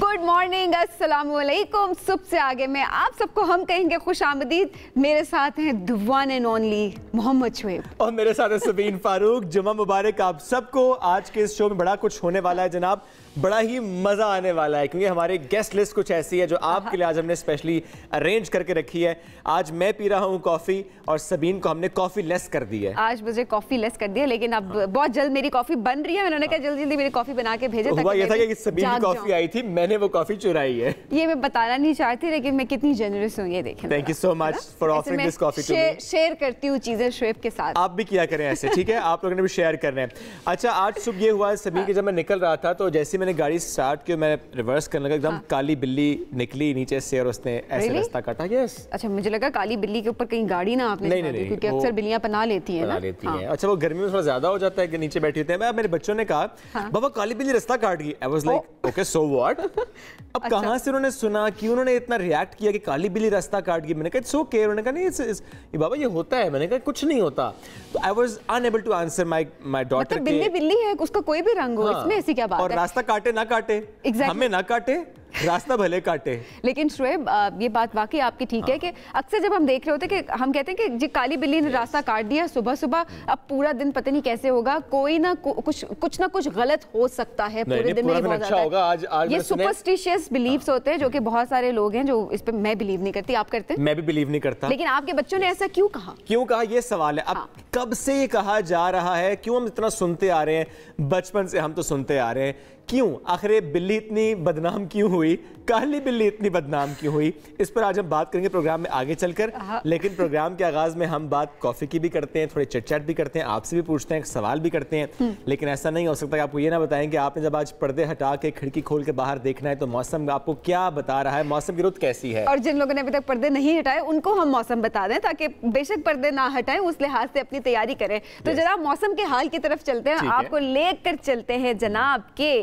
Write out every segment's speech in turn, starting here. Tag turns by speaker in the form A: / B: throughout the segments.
A: Good morning, अस्सलाम वालेकुम। सुबह से आगे में आप सबको हम कहेंगे खुशामदीद। मेरे साथ हैं the one and only Mohammad Shoaib
B: और मेरे साथ है सबीन फारूक। जुमा मुबारक आप सबको। आज के इस शो में बड़ा कुछ होने वाला है जनाब, बड़ा ही मज़ा आने वाला है क्योंकि हमारी गेस्ट लिस्ट कुछ ऐसी है जो आपके लिए आज हमने स्पेशली अरेंज करके रखी है। आज मैं पी रहा हूँ कॉफ़ी और सबीन को हमने कॉफ़ी लेस कर दी है।
A: आज मुझे कॉफ़ी लेस कर दिया, लेकिन अब बहुत जल्द मेरी कॉफ़ी बन रही है। मैंने कहा जल्दी जल्दी मेरी कॉफ़ी बना के भेजे।
B: हुआ ये था कि सबीन की कॉफ़ी आई थी, मैंने वो कॉफ़ी चुराई है।
A: ये मैं बताना नहीं चाहती, लेकिन मैं कितनी जेनरस हूँ ये देखें।
B: Thank you so much for offering this coffee to me.
A: Share करती हूँ चीज़ें शुएब के साथ।
B: आप भी किया करें ऐसे, ठीक है? आप लोगों ने भी शेयर करना है। अच्छा, आज सुबह ये हुआ सबीन की, जब मैं निकल रहा था तो जैसे मैंने गाड़ी स्टार्ट की, मैं रिवर्स करने लगा, एकदम काली बिल्ली निकली नीचे से और उसने ऐसे रास्ता काटा। यस।
A: अच्छा, मुझे लगा काली बिल्ली के ऊपर कहीं गाड़ी ना आपने
B: नहीं,
A: क्योंकि अक्सर बिल्लियां पनाह लेती हैं ना।
B: अच्छा, वो गर्मी में थोड़ा ज्यादा हो जाता है कि नीचे बैठी होती है। मेरे बच्चों ने कहा बाबा काली बिल्ली रास्ता काट गई। I was like okay so what. अब कहां से उन्होंने सुना, क्यों उन्होंने इतना रिएक्ट किया कि काली बिल्ली रास्ता काट गई? मैंने कहा इट्स ओके। उन्होंने कहा नहीं बाबा ये होता है। मैंने कहा कुछ नहीं होता। तो I was unable to answer my daughter.
A: बिल्ली बिल्ली है, उसका कोई भी रंग हो, इसमें ऐसी क्या बात है?
B: और रास्ता काटे ना काटे, हमें ना काटे, रास्ता भले काटे।
A: लेकिन शुएब ये बात वाकई आपकी ठीक है कि अक्सर जब हम देख रहे होते कि हम कहते हैं कि जी काली बिल्ली ने रास्ता काट दिया सुबह सुबह, अब पूरा दिन पता नहीं कैसे होगा, कोई ना कुछ ना कुछ गलत हो सकता है पूरे दिन में।
B: अच्छा होगा। आज
A: ये सुपरस्टिशियस बिलीव्स होते हैं जो कि बहुत सारे लोग हैं जो इस पे मैं बिलीव नहीं करती। आप करते हैं?
B: मैं भी बिलीव नहीं करता।
A: लेकिन आपके बच्चों ने ऐसा क्यों कहा?
B: ये सवाल है। अब कब से ये कहा जा रहा है? क्यों हम इतना सुनते आ रहे हैं? बचपन से हम तो सुनते आ रहे हैं। क्यों आखिर बिल्ली इतनी बदनाम क्यों हुई? काली बिल्ली इतनी बदनाम क्यों हुई? इस पर आज हम बात करेंगे प्रोग्राम में आगे चलकर। लेकिन प्रोग्राम के आगाज में हम बात कॉफी की भी करते हैं, थोड़ी चिट चैट भी करते हैं, आपसे भी पूछते हैं, सवाल भी करते हैं। लेकिन ऐसा नहीं हो सकता कि आपको ये ना बताएं कि आपने जब आज पर्दे हटा के खिड़की खोल के बाहर देखना है तो मौसम आपको क्या बता रहा है, मौसम की रुत कैसी है।
A: और जिन लोगों ने अभी तक पर्दे नहीं हटाए उनको हम मौसम बता दें, ताकि बेशक पर्दे ना हटाएं, उस लिहाज से अपनी तैयारी करें। तो जनाब मौसम के हाल की तरफ चलते हैं, आपको लेकर चलते हैं जनाब के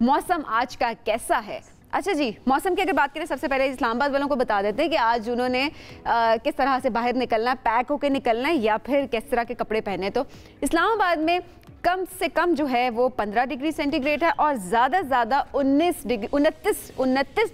A: मौसम आज का कैसा है। अच्छा जी, मौसम की अगर बात करें, सबसे पहले इस्लामाबाद वालों को बता देते हैं कि आज उन्होंने किस तरह से बाहर निकलना है, पैक होकर निकलना है या फिर किस तरह के कपड़े पहने। तो इस्लामाबाद में कम से कम जो है वो 15 डिग्री सेंटीग्रेड है और ज़्यादा से ज़्यादा 29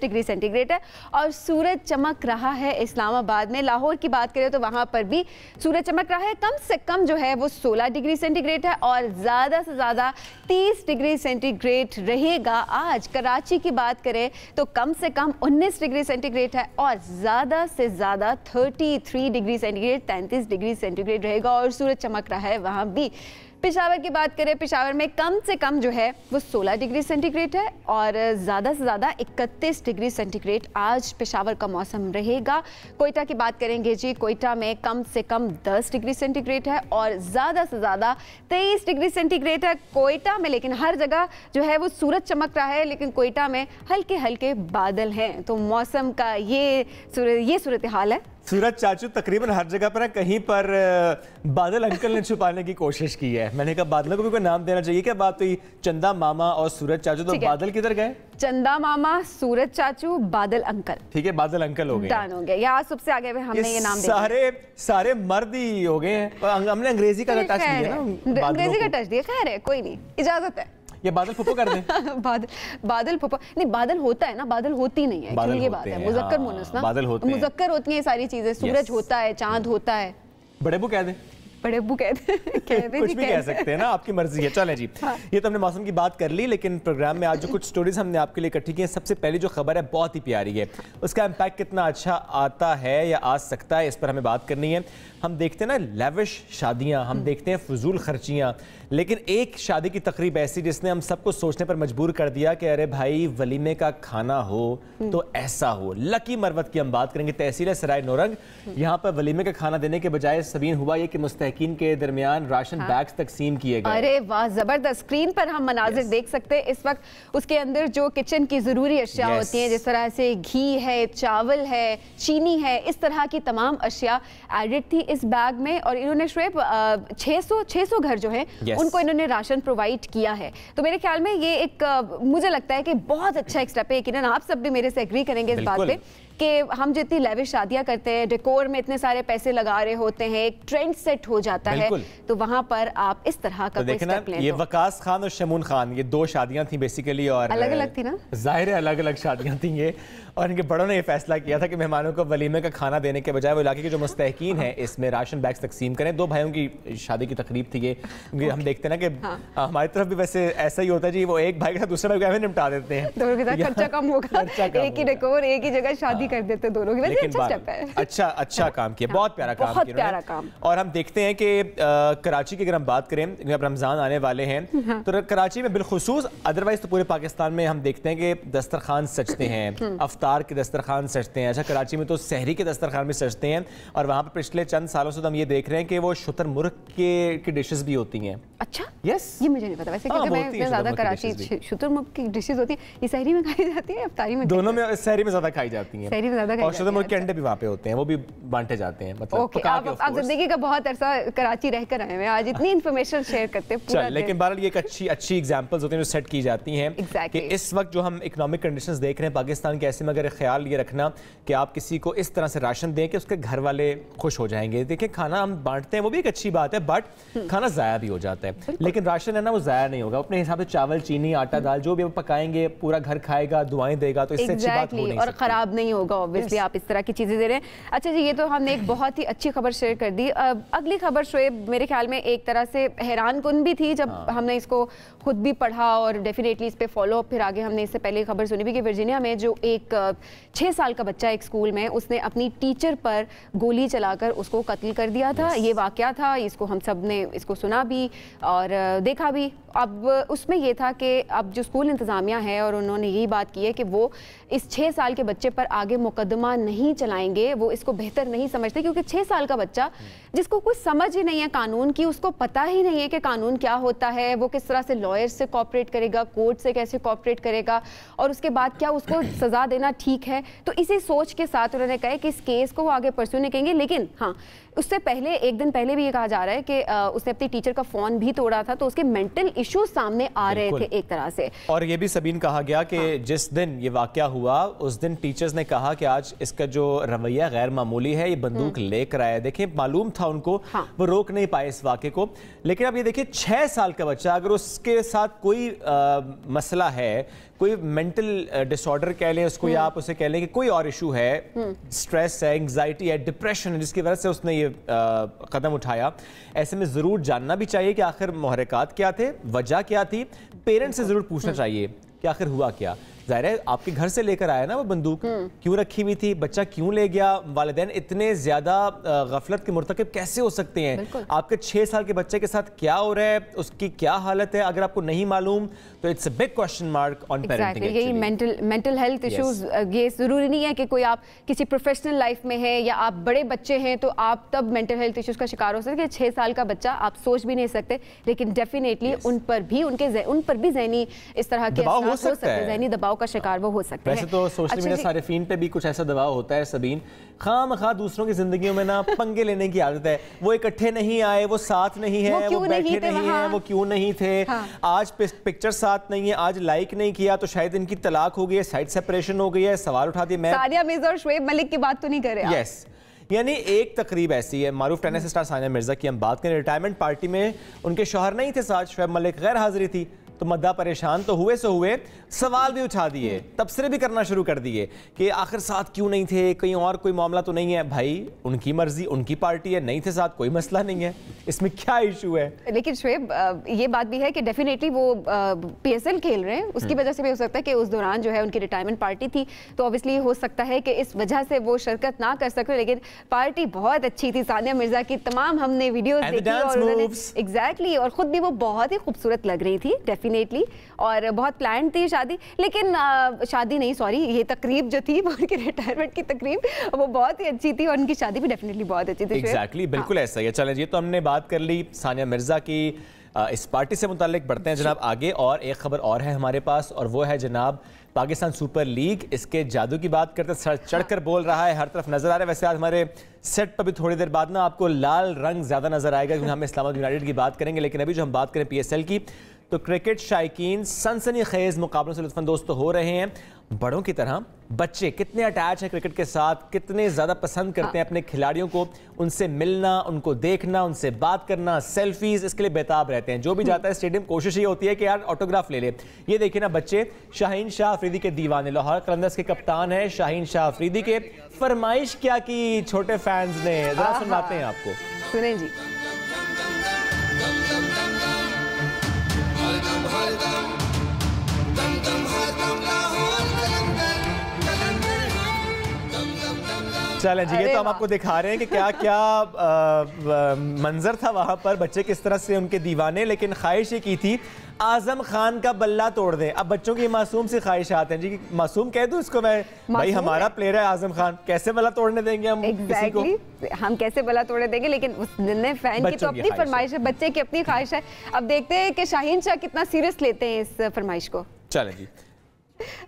A: डिग्री सेंटीग्रेड है और सूरज चमक रहा है इस्लामाबाद में। लाहौर की बात करें तो वहाँ पर भी सूरज चमक रहा है। कम से कम जो है वो 16 डिग्री सेंटीग्रेड है और ज़्यादा से ज़्यादा 30 डिग्री सेंटीग्रेड रहेगा। आज कराची की बात करें तो कम से कम 19 डिग्री सेंटीग्रेड है और ज़्यादा से ज़्यादा 33 डिग्री सेंटीग्रेड 33 डिग्री सेंटीग्रेड रहेगा और सूरज चमक रहा है वहाँ भी। पेशावर की बात करें, पेशावर में कम से कम जो है वो 16 डिग्री सेंटीग्रेड है और ज़्यादा से ज़्यादा 31 डिग्री सेंटीग्रेड आज पेशावर का मौसम रहेगा। कोयटा की बात करेंगे जी, कोयटा में कम से कम 10 डिग्री सेंटीग्रेड है और ज़्यादा से ज़्यादा 23 डिग्री सेंटीग्रेड है कोयटा में। लेकिन हर जगह जो है वो सूरज चमक रहा है, लेकिन कोयटा में हल्के हल्के बादल हैं। तो मौसम का ये सूरत हाल है।
B: सूरज चाचू तकरीबन हर जगह पर है, कहीं पर बादल अंकल ने छुपाने की कोशिश की है। मैंने कहा बादलों को भी कोई नाम देना चाहिए। क्या बात हुई? चंदा मामा और सूरज चाचू, तो बादल किधर गए?
A: चंदा मामा, सूरज चाचू, बादल अंकल।
B: ठीक है, बादल अंकल हो गए, डन
A: हो गया। यार सबसे आगे हमने ये नाम दिया।
B: सारे मर्द ही हो गए हैं। हमने अंग्रेजी का टच दिया ना,
A: अंग्रेजी का टच दिया। खैर है, कोई नहीं, इजाजत है।
B: ये बादल फुप्पो कर दें।
A: बादल फुप्पो नहीं, बादल होता है ना, बादल होती नहीं है। ये बात है, मुजक्कर मुनस ना, मुजक्कर होती है सारी चीजें। सूरज होता है, चांद होता है।
B: बड़े बू कह दें,
A: बड़े अब्बू कहते
B: कुछ भी कह सकते हैं ना, आपकी मर्जी है। चलें जी, ये तो हमने मौसम की बात कर ली, लेकिन प्रोग्राम में आज जो कुछ स्टोरीज हमने आपके लिए इकट्ठी की हैं, सबसे पहली जो खबर है बहुत ही प्यारी है। उसका इम्पैक्ट कितना अच्छा आता है या आ सकता है, इस पर हमें बात करनी है। हम देखते हैं ना लेविश शादियां, हम देखते हैं फजूल खर्चियां, लेकिन एक शादी की तकरीब ऐसी जिसने हम सबको सोचने पर मजबूर कर दिया कि अरे भाई वलीमे का खाना हो तो ऐसा हो। लकी मरवत की हम बात करेंगे, तहसील सराय नौरंग। यहाँ पर वलीमे का खाना देने के बजाय सबीन हुआ ये कि मुस्तहिकीन के दरमियान राशन बैग्स तकसीम किए गए।
A: अरे वाह, जबरदस्त। स्क्रीन पर हम मनाजिर देख सकते हैं इस वक्त। उसके अंदर जो किचन की जरूरी अशिया होती हैं, जिस तरह से घी है, चावल है, चीनी है, इस तरह की तमाम अशिया एडिड थी इस बैग में। और इन्होंने शुएब 600 घर जो है उनको इन्होंने राशन प्रोवाइड किया है। तो मेरे ख्याल में ये एक मुझे लगता है कि बहुत अच्छा एक स्टेप है। यकीनन आप सब भी मेरे से एग्री करेंगे इस बात पे कि हम जितनी लेविश शादियां करते हैं, डेकोर में इतने सारे पैसे लगा रहे होते हैं, एक ट्रेंड सेट हो हो जाता है, तो वहां पर आप इस तरह का कोई स्टेप लें।
B: ये वकास खान और शमून खान, ये 2 शादियां थी बेसिकली, और
A: अलग अलग थी ना,
B: जाहिर है अलग अलग शादियां थी ये, और इनके बड़ों ने ये फैसला किया था कि मेहमानों को वलीमे का खाना देने के बजाय वो इलाके के जो मुस्तहिकीन हैं इसमें राशन बैग्स तकसीम करें। 2 भाइयों की शादी की तकरीब थी ये, क्योंकि हम देखते हैं ना कि हमारी तरफ भी वैसे ऐसा ही होता है जी, वो एक भाई के साथ दूसरे भाई को निपटा देते हैं, दोनों के साथ खर्चा कम होगा, एक ही डेकोर एक ही जगह शादी कर देते हैं दोनों की। वैसे अच्छा स्टेप है, अच्छा काम किया, बहुत प्यारा काम किया, बहुत प्यारा काम। और हम देखते हैं कि कराची की अगर हम बात करें, अब रमजान आने वाले हैं, तो कराची में बिलखुसूस, अदरवाइज तो पूरे पाकिस्तान में हम देखते हैं कि दस्तरखान सजते हैं, अफ्तार के दस्तरखान सजते हैं। अच्छा, कराची में तो सहरी के दस्तरखान भी सजते हैं, और वहाँ पर पिछले चंद सालों से तो हम ये देख रहे हैं कि वो शुतुरमुर्ग की डिशेस भी होती हैं।
A: अच्छा,
B: यस,
A: ये मुझे नहीं पता वैसे, क्योंकि मैं इतना ज्यादा कराची शुतुरमुर्ग की डिशेस होती है, ये सहरी में खाई जाती है, अफ्तारी में, दोनों में, सहरी में ज्यादा खाई जाती हैं, सहरी में ज्यादा, और शुतुरमुर्ग के अंडे भी वहाँ पे होते हैं, वो भी बांटे जाते हैं। मतलब आप जिंदगी का बहुत अरसा कराची रहकर आए हैं, आज इतनी इन्फॉर्मेशन शेयर करते हैं पूरा।
B: लेकिन बहरहाल ये एक अच्छी एग्जांपल्स होती हैं जो सेट की जाती हैं कि इस वक्त जो हम इकोनॉमिक कंडीशंस देख रहे हैं पाकिस्तान के, ऐसे में अगर ख्याल ये रखना कि आप किसी को इस तरह से राशन दें कि उसके घर वाले खुश हो जाएंगे। देखिए, खाना हम बांटते हैं वो भी एक अच्छी बात है, बट खाना ज़ाया भी हो जाता है, लेकिन राशन है ना वो ज़ाया नहीं होगा। अपने हिसाब से चावल, चीनी, आटा, दाल जो भी आप पकाएंगे पूरा घर खाएगा, दुआएं देगा, तो इससे अच्छी बात हो नहीं सकती, और ख़राब नहीं होगा ऑब्वियसली, आप इस तरह की चीज़ें दे रहे हैं। अच्छा जी, ये तो हमने एक बहुत ही अच्छी खबर शेयर कर दी। अगली खबर शोएब मेरे ख्याल में एक तरह से हैरान कुन भी थी जब हमने इसको खुद भी पढ़ा, और डेफिनेटली इस पे फॉलो अप फिर आगे हमने इससे पहले खबर सुनी भी कि वर्जीनिया में जो एक 6 साल का बच्चा एक स्कूल में, उसने अपनी टीचर पर गोली चलाकर उसको कत्ल कर दिया था। ये वाकया था, इसको हम सब ने इसको सुना भी और देखा भी। अब उसमें यह था कि अब जो स्कूल इंतज़ामिया है, और उन्होंने यही बात की है कि वो इस 6 साल के बच्चे पर आगे मुकदमा नहीं चलाएंगे, वो इसको बेहतर नहीं समझते, क्योंकि 6 साल का बच्चा जिसको कुछ समझ ही नहीं है कानून की, उसको पता ही नहीं है कि कानून क्या होता है, वो किस तरह से लॉयर से कोऑपरेट करेगा, कोर्ट से कैसे कोऑपरेट करेगा, और उसके बाद क्या उसको सज़ा देना ठीक है। तो इसी सोच के साथ उन्होंने कहा कि इस केस को वो आगे परस्यू नहीं करेंगे। लेकिन हाँ, उससे पहले एक दिन पहले भी ये कहा जा रहा है कि उसने अपनी टीचर का फ़ोन भी तोड़ा था, तो उसके मेंटल इश्यूज सामने आ रहे थे एक तरह से। और ये भी सबीन कहा गया कि जिस दिन ये वाकया हुआ उस दिन टीचर्स ने कहा कि आज इसका जो रवैया गैर मामूली है, ये बंदूक लेकर आया। देखिए, मालूम था उनको, वो रोक नहीं पाए इस वाकये को। लेकिन अब ये देखिए, 6 साल का बच्चा, अगर उसके साथ कोई मसला है, कोई मेंटल डिसऑर्डर कह लें उसको, या आप उसे कह लें कि कोई और इशू है, स्ट्रेस है, एंग्जाइटी है, डिप्रेशन है, जिसकी वजह से उसने ये कदम उठाया, ऐसे में ज़रूर जानना भी चाहिए कि आखिर मुहर्रिकात क्या थे, वजह क्या थी। पेरेंट्स से ज़रूर पूछना चाहिए कि आखिर हुआ क्या। ज़ाहिर है आपके घर से लेकर आया ना वो बंदूक, क्यों रखी हुई थी, बच्चा क्यों ले गया, वालिदैन इतने ज़्यादा गफलत के मुर्तकिब कैसे हो सकते हैं, आपके 6 साल के बच्चे के साथ क्या हो रहा है, उसकी क्या हालत है, अगर आपको नहीं मालूम तो it's a big question mark on parenting. यही मेंटल हेल्थ इश्यूज, ये ज़रूरी नहीं है कि कोई आप किसी प्रोफेशनल लाइफ में है या आप बड़े बच्चे हैं तो आप तब मेंटल हेल्थ इश्यूज का शिकार हो सकते हैं। 6 साल का बच्चा आप सोच भी नहीं सकते, लेकिन डेफिनेटली उन पर भी ज़हनी इस तरह के हो सकते हैं, ज़हनी दबाव का शिकार वो हो सकते हैं। वैसे तो सोशल मीडिया सारिफीन पे भी कुछ ऐसा दबाव होता है सबीन, खामखा दूसरों की जिंदगियों में ना पंगे लेने की आदत है। वो इकट्ठे नहीं आए, वो साथ नहीं है, वो बैठे नहीं है, वो क्यों नहीं थे, आज पिक्चर साथ नहीं है, आज लाइक नहीं किया तो शायद इनकी तलाक हो गई है, साइड सेपरेशन हो गई है, सवाल उठा दिए। मैं सानिया मिर्जा और शोएब मलिक की बात तो नहीं कर रहे। यस, यानी एक तकरीब ऐसी है, मारूफ टेनिस स्टार सानिया मिर्जा की हम बात करें, रिटायरमेंट पार्टी में उनके शौहर नहीं थे साथ, शोएब मलिक गैर हाजिरी थी, तो मद्दा परेशान तो हुए सो हुए, सवाल भी उठा दिए, तबसरे भी करना शुरू कर दिए कि आखिर साथ क्यों नहीं थे, कहीं और कोई मामला तो नहीं है। भाई उनकी मर्जी, उनकी पार्टी है, नहीं थे साथ, कोई मसला नहीं है, इसमें क्या इशू है। लेकिन शोएब ये बात भी है कि डेफिनेटली वो PSL खेल रहे हैं, उसकी वजह से भी हो सकता है कि उस दौरान जो है उनकी रिटायरमेंट पार्टी थी, तो ऑब्वियसली हो सकता है कि इस वजह से वो शिरकत ना कर सके। लेकिन पार्टी बहुत अच्छी थी सानिया मिर्जा की, तमाम हमने वीडियोस देखी और एग्जैक्टली, और खुद भी वो बहुत ही खूबसूरत लग रही थी डेफिनेटली, और बहुत प्लान थी शादी। लेकिन शादी नहीं, सॉरी, ये तकरीब जो थी वो उनकी रिटायरमेंट की तकरीब, वो बहुत ही अच्छी थी, और उनकी शादी भी डेफिनेटली बहुत अच्छी थी। एग्जैक्टली, बिल्कुल ऐसा ही है। चलें जी, तो हमने बात कर ली सानिया मिर्जा की, इस पार्टी से मुताल्लिक बढ़ते हैं जनाब आगे, और एक खबर और है हमारे पास, और वो है जनाब पाकिस्तान सुपर लीग। इसके जादू की बात करते सर चढ़कर बोल रहा है, हर तरफ नजर आ रहा है। वैसे आज हमारे सेट पर भी थोड़ी देर बाद ना आपको लाल रंग ज्यादा नजर आएगा, क्योंकि हम इस्लामाबाद यूनाइटेड की बात करेंगे, लेकिन अभी जो हम बात करें PSL की, तो क्रिकेट शायकीन सनसनीखेज मुकाबलों से लुत्फानंदोज़ तो हो रहे हैं। बड़ों की तरह बच्चे कितने अटैच हैं क्रिकेट के साथ, कितने ज़्यादा पसंद करते हैं अपने खिलाड़ियों को, उनसे मिलना, उनको देखना, उनसे बात करना, सेल्फीज, इसके लिए बेताब रहते हैं। जो भी जाता है स्टेडियम कोशिश ये होती है कि यार ऑटोग्राफ ले ले। ये देखिए ना बच्चे शाहीन शाह अफरीदी के दीवाने, लाहौर कलंदर्स के कप्तान है शाहीन शाह अफरीदी के। फरमाइश क्या की छोटे फैंस ने, जरा सुनाते हैं आपको,
A: सुने जी।
B: चलें जी, ये तो हम आपको दिखा रहे हैं कि क्या क्या मंजर था वहां पर, बच्चे किस तरह से उनके दीवाने। लेकिन ख्वाहिश ये की थी आजम खान का बल्ला तोड़ दें। अब बच्चों की मासूम सी ख्वाहिशात हैं जी, मासूम कह दूं इसको मैं, भाई हमारा प्लेयर है आजम खान, कैसे बल्ला तोड़ने देंगे हम किसी को?
A: हम कैसे बल्ला तोड़ने देंगे, लेकिन उस निर्णय फैन की तो अपनी फरमाइश है, बच्चे की अपनी ख्वाहिश है। अब देखते हैं कि शाहीन शाह कितना सीरियस लेते हैं इस फरमाइश को।
B: चलें जी।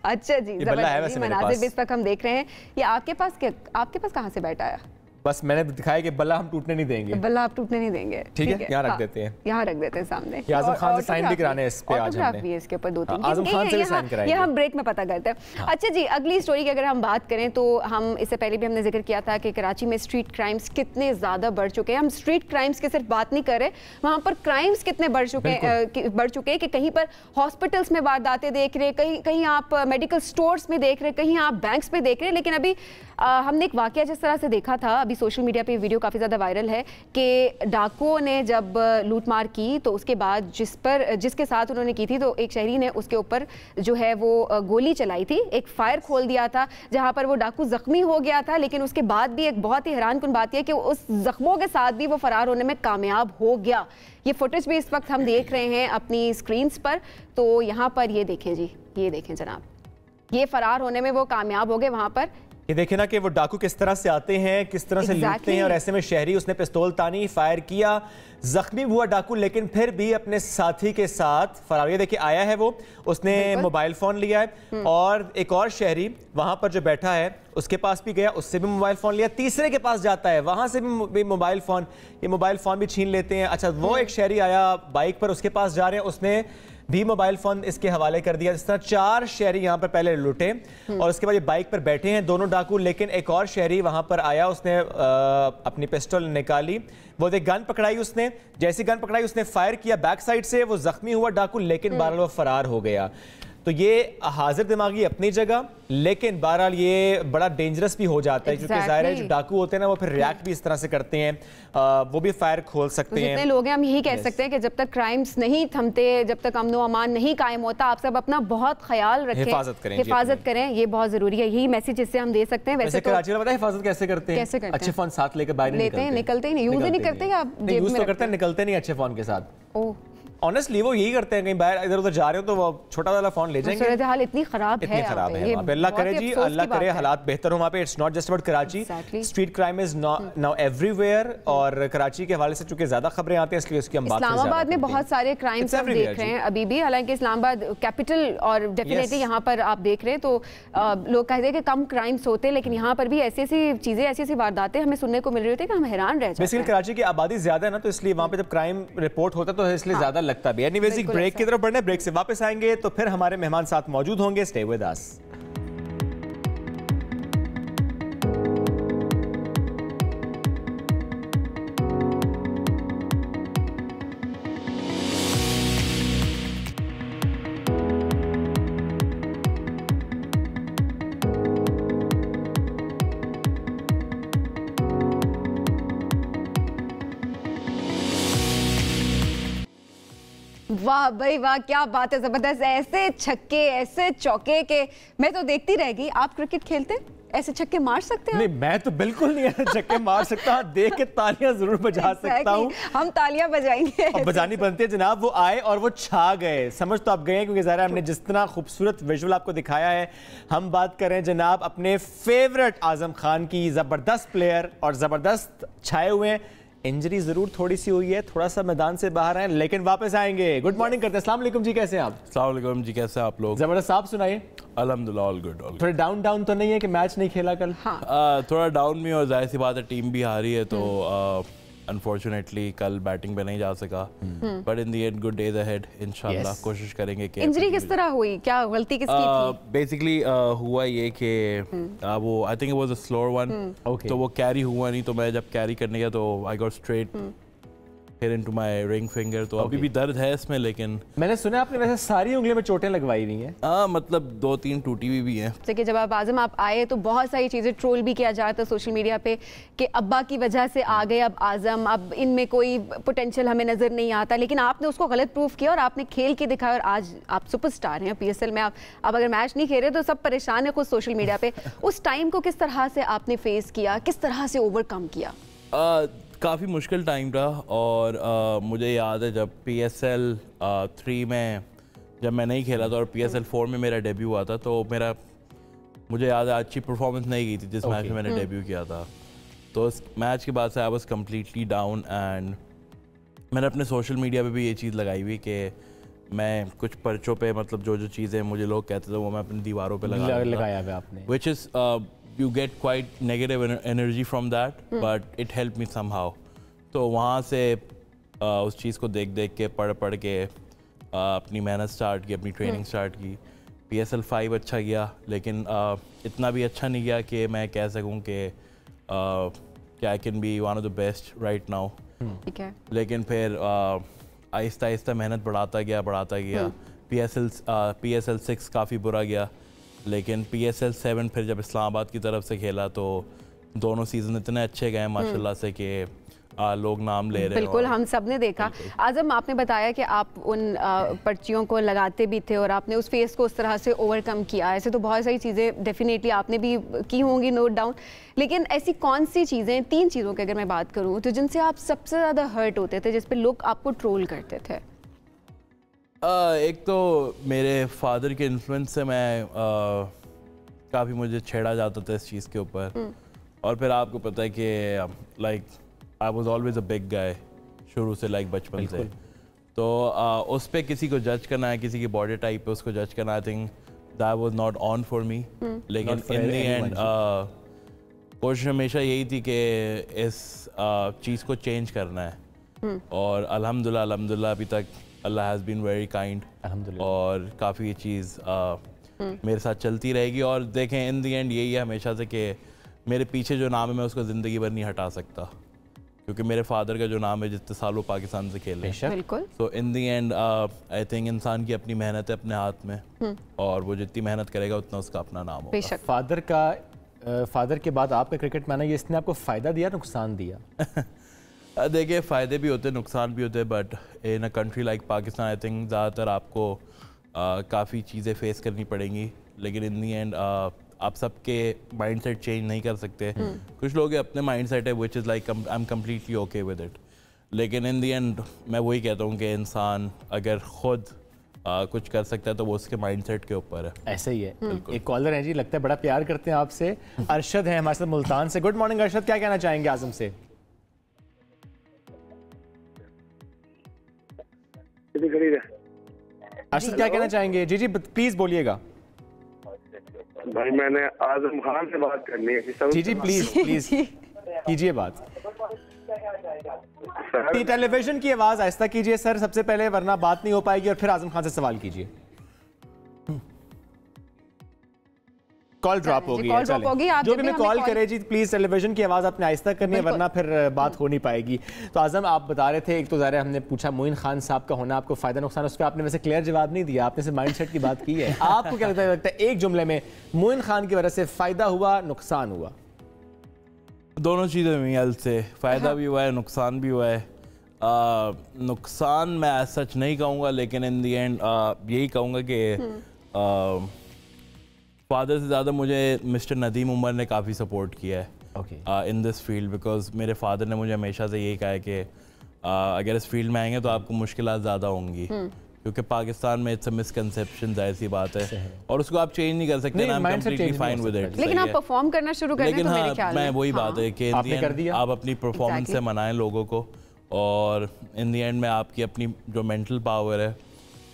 A: अच्छा जी, जबरदस्त मनाज़िर भी इस वक्त हम देख रहे हैं। ये आपके पास कहाँ से बैठा है?
B: बस मैंने दिखाया कि बल्ला हम टूटने नहीं देंगे।
A: बल्ला आप टूटने नहीं देंगे,
B: ठीक है, यहाँ रख देते हैं,
A: यहाँ रख देते हैं सामने।
B: आजम खान से साइन भी कराने हैं इस पे, आज हमने
A: भी है इसके ऊपर 2-3
B: आजम खान से भी साइन कराएंगे,
A: ये हम ब्रेक में पता करते हैं। अच्छा जी, अगली स्टोरी की अगर हम बात करें तो हम इससे पहले भी हमने जिक्र किया था कि कराची में स्ट्रीट क्राइम्स कितने ज़्यादा बढ़ चुके हैं। हम स्ट्रीट क्राइम्स की सिर्फ बात नहीं कर रहे, वहाँ पर क्राइम्स कितने बढ़ चुके हैं कि कहीं पर हॉस्पिटल्स में वारदातें देख रहे, कहीं आप मेडिकल स्टोर्स में देख रहे, कहीं आप बैंक्स में देख रहे। लेकिन अभी हमने एक वाकया जिस तरह से देखा था, अभी सोशल मीडिया पे वीडियो काफ़ी ज़्यादा वायरल है कि डाकुओं ने जब लूटमार की तो उसके बाद जिसके साथ उन्होंने की थी, तो एक शहरी ने उसके ऊपर जो है वो गोली चलाई थी, एक फायर खोल दिया था जहां पर वो डाकू जख्मी हो गया था। लेकिन उसके बाद भी एक बहुत ही हैरानकुन बात यह कि उस जख्मों के साथ भी वो फरार होने में कामयाब हो गया। ये फुटेज भी इस वक्त हम देख रहे हैं अपनी स्क्रीन्स पर। तो यहाँ पर ये देखें जी, ये देखें जनाब, ये फरार होने में वो कामयाब हो गए। वहां पर
B: ये देखिए ना कि वो डाकू किस तरह से आते हैं, किस तरह से लूटते हैं, और ऐसे में शहरी, उसने पिस्तौल तानी, फायर किया, जख्मी हुआ डाकू, लेकिन फिर भी अपने साथी के साथ फरार। ये देखिए आया है वो, उसने मोबाइल फोन लिया है, और एक और शहरी वहां पर जो बैठा है उसके पास भी गया, उससे भी मोबाइल फोन लिया, तीसरे के पास जाता है, वहां से भी मोबाइल फोन, ये मोबाइल फोन भी छीन लेते हैं। अच्छा, वो एक शहरी आया बाइक पर, उसके पास जा रहे हैं, उसने भी मोबाइल फोन इसके हवाले कर दिया। इस तरह 4 शहरी यहाँ पर पहले लुटे और उसके बाद ये बाइक पर बैठे हैं दोनों डाकू। लेकिन एक और शहरी वहां पर आया, उसने अपनी पिस्टल निकाली, वो एक गन पकड़ाई, उसने जैसी गन पकड़ाई उसने फायर किया बैक साइड से, वो जख्मी हुआ डाकू, लेकिन बहरहाल वो फरार हो गया। तो ये हाजिर दिमागी अपनी जगह, लेकिन बहरहाल ये बड़ा डेंजरस भी हो जाता है, क्योंकि जाहिर है जो डाकू होते हैं ना वो फिर रिएक्ट भी इस तरह से करते हैं, वो भी फायर खोल सकते हैं।
A: जितने लोग हैं हम यही कह सकते हैं कि जब तक क्राइम्स नहीं थमते, जब तक अमन व अमान नहीं कायम होता, आप सब अपना बहुत ख्याल रखें, हिफाजत करें, ये बहुत जरूरी है। यही मैसेज इससे हम दे सकते हैं। वैसे कराची में पता है हिफाजत कैसे करते हैं? अच्छे फोन साथ लेकर बाहर निकलते ही नहीं, यूज ही नहीं करते, आप
B: यूज तो करते हैं, निकलते नहीं अच्छे फोन के साथ। ऑनेस्टली वो यही करते हैं, कहीं बाहर इधर उधर जा रहे हो तो वो छोटा वाला फोन ले जाएंगे।
A: सूरत हाल इतनी खराब है
B: वहाँ पे। अल्लाह करे जी, अल्लाह करे हालात बेहतर हो वहाँ पे। It's not just about Karachi, street crime is now everywhere. और कराची के हवाले से चूंकि ज्यादा खबरें आती हैं, इसलिए उसकी हम बात
A: इस्लामाबाद में बहुत सारे क्राइम्स हम देख रहे हैं अभी भी, हालांकि इस्लामाबाद कैपिटल और डेफिनेटली यहाँ पर आप देख रहे हैं तो लोग कहते हैं कि कम क्राइम्स होते हैं, लेकिन यहाँ पर भी ऐसी ऐसी चीजें, ऐसी ऐसी वारदातें हमें सुनने को मिल रही होती है कि हम हैरान रह जाते हैं।
B: कराची की आबादी ज्यादा है ना, तो इसलिए वहाँ पे जब क्राइम रिपोर्ट होता है तो इसलिए ज्यादा लगता भी। एनीवेज ब्रेक की तरफ बढ़ने, ब्रेक से वापस आएंगे तो फिर हमारे मेहमान साथ मौजूद होंगे। Stay with us.
A: वाह भाई वाह, क्या बात है, जबरदस्त। ऐसे छक्के, ऐसे चौके के मैं तो देखती रह गई। आप क्रिकेट खेलते, ऐसे छक्के मार सकते हैं?
B: नहीं, मैं तो बिल्कुल नहीं ऐसे छक्के मार सकता, देख के तालियां जरूर बजा सकता हूं।
A: हम तालियां बजाएंगे,
B: अब बजानी बनती है जनाब। वो आए और वो छा गए, समझ तो आप गए, क्योंकि ज़ाहिर हमने जिस तरह खूबसूरत विजुअल आपको दिखाया है। हम बात कर रहे हैं जनाब अपने फेवरेट आजम खान की, जबरदस्त प्लेयर और जबरदस्त छाए हुए हैं। इंजरी जरूर थोड़ी सी हुई है, थोड़ा सा मैदान से बाहर है, लेकिन वापस आएंगे। गुड मॉर्निंग करते हैं। अस्सलाम वालेकुम जी, कैसे हैं आप?
C: अस्सलाम वालेकुम जी, कैसे हैं आप लोग?
B: जबरदस्त, आप सुनाइए।
C: अल्हम्दुलिल्लाह, ऑल गुड।
B: थोड़े डाउन तो नहीं है कि मैच नहीं खेला कल?
C: थोड़ा डाउन भी, और जाहिर सी बात है टीम भी हारी है, तो अनफॉर्चुनेटली कल बैटिंग पे नहीं जा सका, but in the and good days ahead इंशाल्लाह। कोशिश करेंगे कि
A: इंजरी किस तरह हुई, क्या गलती किसकी थी?
C: बेसिकली हुआ ये कि वो I think it was a slower one, तो वो कैरी हुआ नहीं, तो मैं जब कैरी करने गया तो I got straight hit into my ring finger, तो अभी भी दर्द है इसमें। लेकिन
B: मैंने सुना आपने वैसे सारी उंगलियों में चोटें लगवाई हुई हैं।
C: मतलब 2-3 टूटी हुई भी हैं।
A: जैसे कि जब आज़म आप आए तो बहुत सारी चीज़ें ट्रोल भी किया जाता है सोशल मीडिया पे कि अब्बा की वजह से आ गए अब आज़म, अब इनमें कोई पोटेंशियल हमें नज़र नहीं आता, लेकिन आपने उसको गलत प्रूफ किया और आपने खेल के दिखाया और आज आप सुपरस्टार हैं PSL में। आप अब अगर मैच नहीं खेल रहे तो सब परेशान है खुद सोशल मीडिया पे। उस टाइम को किस तरह से आपने फेस किया, किस तरह से ओवरकम किया?
C: काफ़ी मुश्किल टाइम था और मुझे याद है जब PSL 3 में जब मैं नहीं खेला था और PSL 4 में मेरा डेब्यू हुआ था, तो मुझे याद है अच्छी परफॉर्मेंस नहीं की थी जिस मैच में मैंने डेब्यू किया था। तो उस मैच के बाद से I was completely down and मैंने अपने सोशल मीडिया पे भी ये चीज़ लगाई हुई कि मैं कुछ पर्चों पे मतलब जो चीज़ें मुझे लोग कहते थे वो मैं अपनी दीवारों पे
B: लगाया हुआ आपने,
C: which is you get quite negative energy from that, but it helped me somehow. तो वहाँ से उस चीज़ को देख के पढ़ के अपनी मेहनत स्टार्ट की, अपनी ट्रेनिंग स्टार्ट की। PSL 5 अच्छा गया, लेकिन इतना भी अच्छा नहीं गया कि मैं कह सकूँ कि I can be one of the best right now.
A: ठीक है,
C: लेकिन फिर आहिस्ता आहिस्ता मेहनत बढ़ाता गया। PSL 6 काफ़ी बुरा गया, लेकिन PSL 7 फिर जब इस्लामाबाद की तरफ से खेला तो दोनों सीज़न इतने अच्छे गए माशाल्लाह से कि लोग नाम ले रहे हैं।
A: बिल्कुल, हम सब ने देखा। आज़म, आपने बताया कि आप उन पर्चियों को लगाते भी थे और आपने उस फेस को उस तरह से ओवरकम किया। ऐसे तो बहुत सारी चीज़ें डेफिनेटली आपने भी की होंगी नोट डाउन, लेकिन ऐसी कौन सी चीज़ें, 3 चीज़ों की अगर मैं बात करूँ तो जिनसे आप सबसे ज़्यादा हर्ट होते थे, जिस पर लोग आपको ट्रोल करते थे?
C: एक तो मेरे फादर के इन्फ्लुएंस से मैं काफ़ी मुझे छेड़ा जाता था इस चीज़ के ऊपर, और फिर आपको पता है कि like I was always a big guy शुरू से, लाइक बचपन से। तो उस पर किसी को जज करना है, किसी की बॉडी टाइप पे उसको जज करना, I think that was not on for me. लेकिन इन द एंड कोशिश हमेशा यही थी कि इस चीज़ को चेंज करना है, और अल्हम्दुलिल्लाह अभी तक अल्लाह हैज़ बीन वेरी काइंड, और काफ़ी ये चीज़ मेरे साथ चलती रहेगी। और देखें इन द एंड यही है हमेशा से कि मेरे पीछे जो नाम है मैं उसको ज़िंदगी भर नहीं हटा सकता, क्योंकि मेरे फादर का जो नाम है जितने सालों पाकिस्तान से खेले हैं। So in the end I think इंसान की अपनी मेहनत है अपने हाथ में, और वो जितनी मेहनत करेगा उतना उसका अपना नाम होगा।
B: फादर के बाद आपका क्रिकेट मैन है, ये इसने आपको फ़ायदा दिया नुकसान दिया?
C: देखिए, फ़ायदे भी होते हैं नुकसान भी होते हैं, but in a country like Pakistan I think ज़्यादातर आपको काफ़ी चीज़ें फेस करनी पड़ेंगी, लेकिन इन दी एंड आप सबके माइंडसेट चेंज नहीं कर सकते। कुछ लोग अपने माइंडसेट है which is like I am completely okay with it, लेकिन इन दी एंड मैं वही कहता हूँ कि इंसान अगर खुद कुछ कर सकता है तो वो उसके माइंडसेट के ऊपर है।
B: ऐसे ही है। एक कॉलर है जी, लगता है बड़ा प्यार करते हैं आपसे, अरशद है हमारे साथ मुल्तान से। गुड मॉर्निंग अरशद, क्या कहना चाहेंगे आज़म से? अरशद क्या कहना चाहेंगे? जी प्लीज बोलिएगा।
D: भाई मैंने आजम खान से बात करनी है।
B: जी प्लीज कीजिए बात। टेलीविजन की आवाज आहिस्ता कीजिए सर सबसे पहले, वरना बात नहीं हो पाएगी, और फिर आजम खान से सवाल कीजिए। कॉल ड्रॉप हो गई है, जो भी मैं कॉल करे जी प्लीज टेलीविजन की आवाज आपने आहिस्ता करनी है, वरना फिर बात हो नहीं पाएगी। तो आजम आप बता रहे थे, एक तो ज़ाहिर हमने पूछा मोइन खान साहब का होना आपको फायदा नुकसान, उस पर आपने वैसे क्लियर जवाब नहीं दिया, आपने सिर्फ माइंडसेट की बात की है। आपको क्या लगता है एक जुमले में मोइन खान की वजह से फायदा हुआ नुकसान हुआ?
C: दोनों चीज़ें हुई, से फ़ायदा भी हुआ है नुकसान भी हुआ है। नुकसान मैं सच नहीं कहूँगा, लेकिन इन दी एंड यही कहूँगा कि फादर से ज़्यादा मुझे मिस्टर नदीम उमर ने काफ़ी सपोर्ट किया है इन दिस फील्ड, बिकॉज मेरे फादर ने मुझे हमेशा से यही कहा है कि अगर इस फील्ड में आएंगे तो आपको मुश्किलात ज़्यादा होंगी, क्योंकि पाकिस्तान में इट्स अ मिसकंसेप्शन, जाहिर सी बात है, और उसको आप चेंज नहीं कर सकते ना, I am completely fine with it.
A: लेकिन आप परफॉर्म करना शुरू करें तो मेरे ख्याल में
C: मैं वही बात है कि आप अपनी परफॉर्मेंस से मनाएं लोगों को, और इन द एंड में आपकी अपनी जो मेंटल पावर है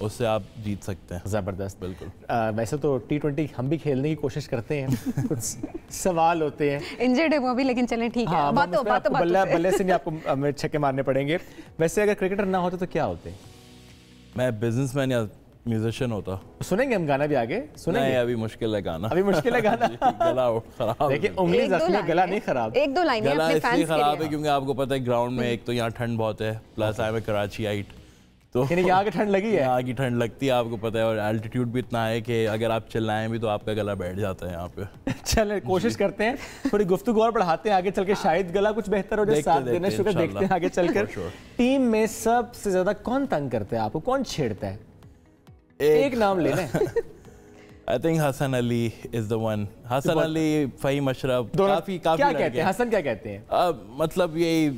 C: उससे आप जीत सकते हैं।
B: ज़बरदस्त।
C: बिल्कुल।
B: वैसे तो T20 हम भी खेलने की कोशिश करते हैं कुछ सवाल होते हैं।
A: इंजर्ड है वो भी, लेकिन चलें ठीक है।
B: हाँ,
A: बातों
B: बल्ले से नहीं, आपको छक्के मारने पड़ेंगे। वैसे अगर क्रिकेटर ना होते तो क्या होते?
C: मैं बिजनेसमैन या म्यूजिशियन होता।
B: सुनेंगे हम गाना भी आगे? सुनेंगे?
C: नहीं, अभी मुश्किल है गाना।
B: अभी मुश्किल है गाना।
C: गला खराब।
B: देखिए उंगली जख्मी है, गला नहीं खराब।
A: एक दो लाइनें
C: गला
A: अपने
C: इसलिए
A: फैंस के
C: खराब है
A: लिए।
C: क्योंकि आपको पता है ग्राउंड में एक तो यहाँ ठंड बहुत है, प्लस आई एम कराची आइट, तो
B: यानी यहाँ की ठंड लगी है।
C: यहाँ की ठंड लगती है, आपको पता है, और एल्टीट्यूड भी इतना है कि अगर आप चिल्लाएं भी तो आपका गला बैठ जाता है यहाँ पे।
B: चले कोशिश करते हैं, थोड़ी गुफ्तगू और बढ़ाते हैं आगे चल के, शायद गला कुछ बेहतर हो जाए। साथ देना शुक्र, देखते हैं आगे चलकर। टीम में सबसे ज्यादा कौन तंग करता है आपको, कौन छेड़ता है? एक नाम ले लें।
C: I think Hasan Ali is the one. Hasan Ali, Faheem Ashraf, काफी
B: क्या कहते हैं? हसन क्या कहते हैं?
C: मतलब यही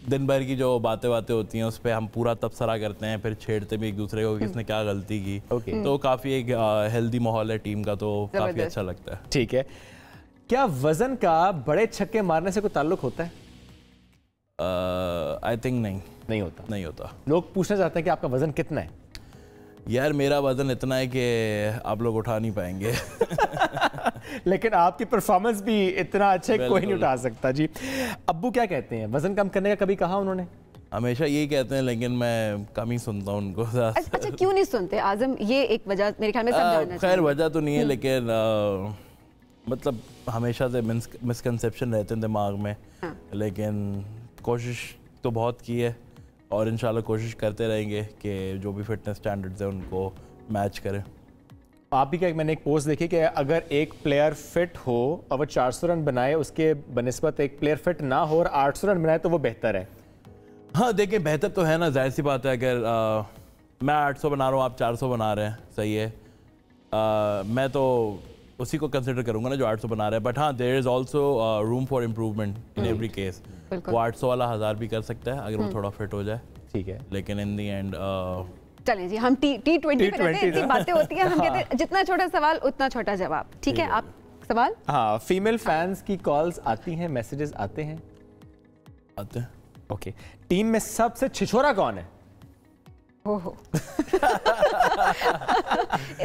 C: दिन भर की जो बातें होती हैं उस पर हम पूरा तबसरा करते हैं, फिर छेड़ते भी एक दूसरे को किसने क्या गलती की। तो काफ़ी एक हेल्दी माहौल है टीम का, तो काफ़ी अच्छा लगता है।
B: ठीक है, क्या वजन का बड़े छक्के मारने से कोई ताल्लुक होता है?
C: आई थिंक नहीं
B: होता। लोग पूछना चाहते हैं कि आपका वजन कितना है?
C: यार मेरा वजन इतना है कि आप लोग उठा नहीं पाएंगे।
B: लेकिन आपकी परफॉर्मेंस भी इतना अच्छा है, कोई नहीं उठा सकता। जी, अब्बू क्या कहते हैं? वजन कम करने का कभी कहा उन्होंने?
C: हमेशा यही कहते हैं, लेकिन मैं कम ही सुनता हूँ उनको।
A: अच्छा, क्यों नहीं सुनते आजम? ये एक वजह मेरे ख्याल में सब जानना चाहिए।
C: खैर वजह तो नहीं है, लेकिन मतलब हमेशा से मिसकंसेप्शन रहते हैं दिमाग में। लेकिन कोशिश तो बहुत की है और इंशाल्लाह कोशिश करते रहेंगे कि जो भी फिटनेस स्टैंडर्ड्स हैं उनको मैच करें।
B: आप भी क्या, मैंने एक पोस्ट देखी कि अगर एक प्लेयर फिट हो और वो 400 रन बनाए, उसके बनिस्बत एक प्लेयर फिट ना हो और 800 रन बनाए तो वो बेहतर है।
C: हाँ देखिए, बेहतर तो है ना, जाहिर सी बात है। अगर मैं 800 बना रहा हूँ, आप 400 बना रहे हैं, सही है, मैं तो उसी को कंसिडर करूंगा ना जो 800 बना रहा है। बट हाँ, there is also room for improvement in every case. वो 800 वाला 1000 भी कर सकता है अगर वो थोड़ा फिट हो जाए, ठीक है। लेकिन इन दी एंड
A: चलें जी, हम T20 पे रहते हैं, इतनी बातें होती हैं, हम कहते हैं जितना छोटा सवाल उतना छोटा जवाब। ठीक है, आप सवाल?
B: हाँ, फीमेल फैंस की कॉल्स आती हैं, मैसेजेस आते हैं?
C: आते हैं।
B: ओके, टीम में सबसे छिछोरा कौन है?
A: ओहो।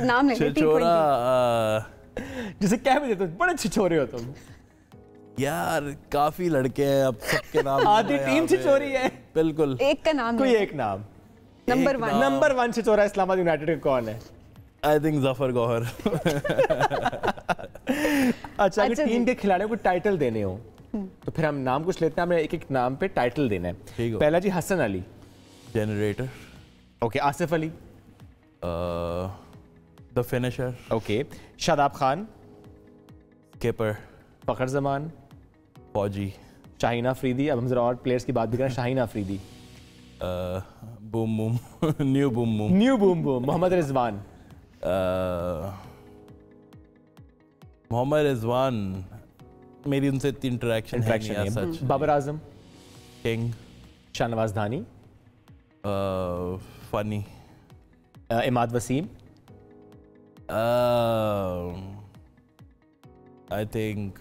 A: नाम ले,
C: छिछोरा
B: जिसे क्या भी देते हो, बड़े छिछोरे हो तुम।
C: यार काफी लड़के हैं, अब सबके नाम
B: आधी टीम छिछोरी है।
C: बिल्कुल,
A: एक का नाम,
B: कोई एक नाम। नंबर 1 छिछोरा इस्लामाबाद यूनाइटेड का कौन है?
C: I think Zafar Gohar.
B: अच्छा, अगर टीम के खिलाड़ियों को टाइटल देने हो तो फिर हम नाम कुछ लेते हैं, हमें एक एक नाम पे टाइटल देना है। पहला जी Hasan Ali,
C: generator.
B: Okay, Asif Ali,
C: the finisher.
B: Okay, Shadab Khan,
C: keeper.
B: Fakhar Zaman,
C: फौजी।
B: शाहीन अफरीदी। अब हम जरा और प्लेयर्स की बात भी करें। Shaheen Afridi,
C: boom boom, new boom boom.
B: Mohammad Rizwan,
C: Mohammad Rizwan, मेरी उनसे इतनी इंटरेक्शन है सच।
B: Babar Azam,
C: king.
B: Shahnawaz Dhani,
C: funny.
B: Imad Wasim,
C: I think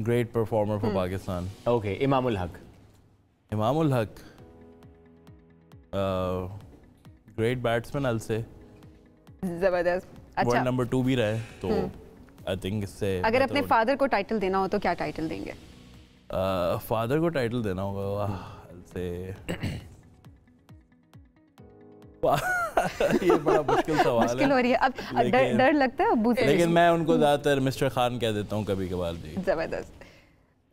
C: great performer for Pakistan.
B: Okay, Imamul Haq,
C: great batsman अल से,
A: जबरदस्त। अच्छा,
C: वर्ल्ड नंबर 2 भी रहे, तो आई थिंक इससे
A: अगर अपने फादर को टाइटल देना हो तो क्या टाइटल देंगे?
C: फादर को टाइटल देना होगा, वाह से ये बड़ा मुश्किल सवाल है।
A: मुश्किल हो रही है अब, डर लगता है अब्बू से।
C: लेकिन मैं उनको ज्यादातर मिस्टर खान कह देता हूँ कभी कभार। जी,
A: जबरदस्त।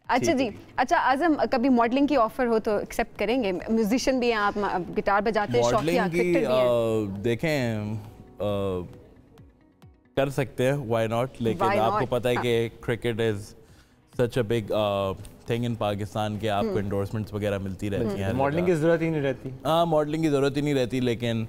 A: अच्छा जी, अच्छा आजम, कभी मॉडलिंग की ऑफर हो तो एक्सेप्ट करेंगे? म्यूजिशियन भी हैं आप, गिटार बजाते हैं, शौकिया क्रिकेटर भी हैं।
C: देखें, कर सकते हैं, व्हाई नॉट। लेकिन आपको पता है कि cricket is such a big thing in Pakistan के आपको एंडोर्समेंट्स वगैरह मिलती रहती हैं।
B: मॉडलिंग की जरूरत ही नहीं रहती।
C: हाँ, मॉडलिंग की जरूरत ही नहीं रहती, लेकिन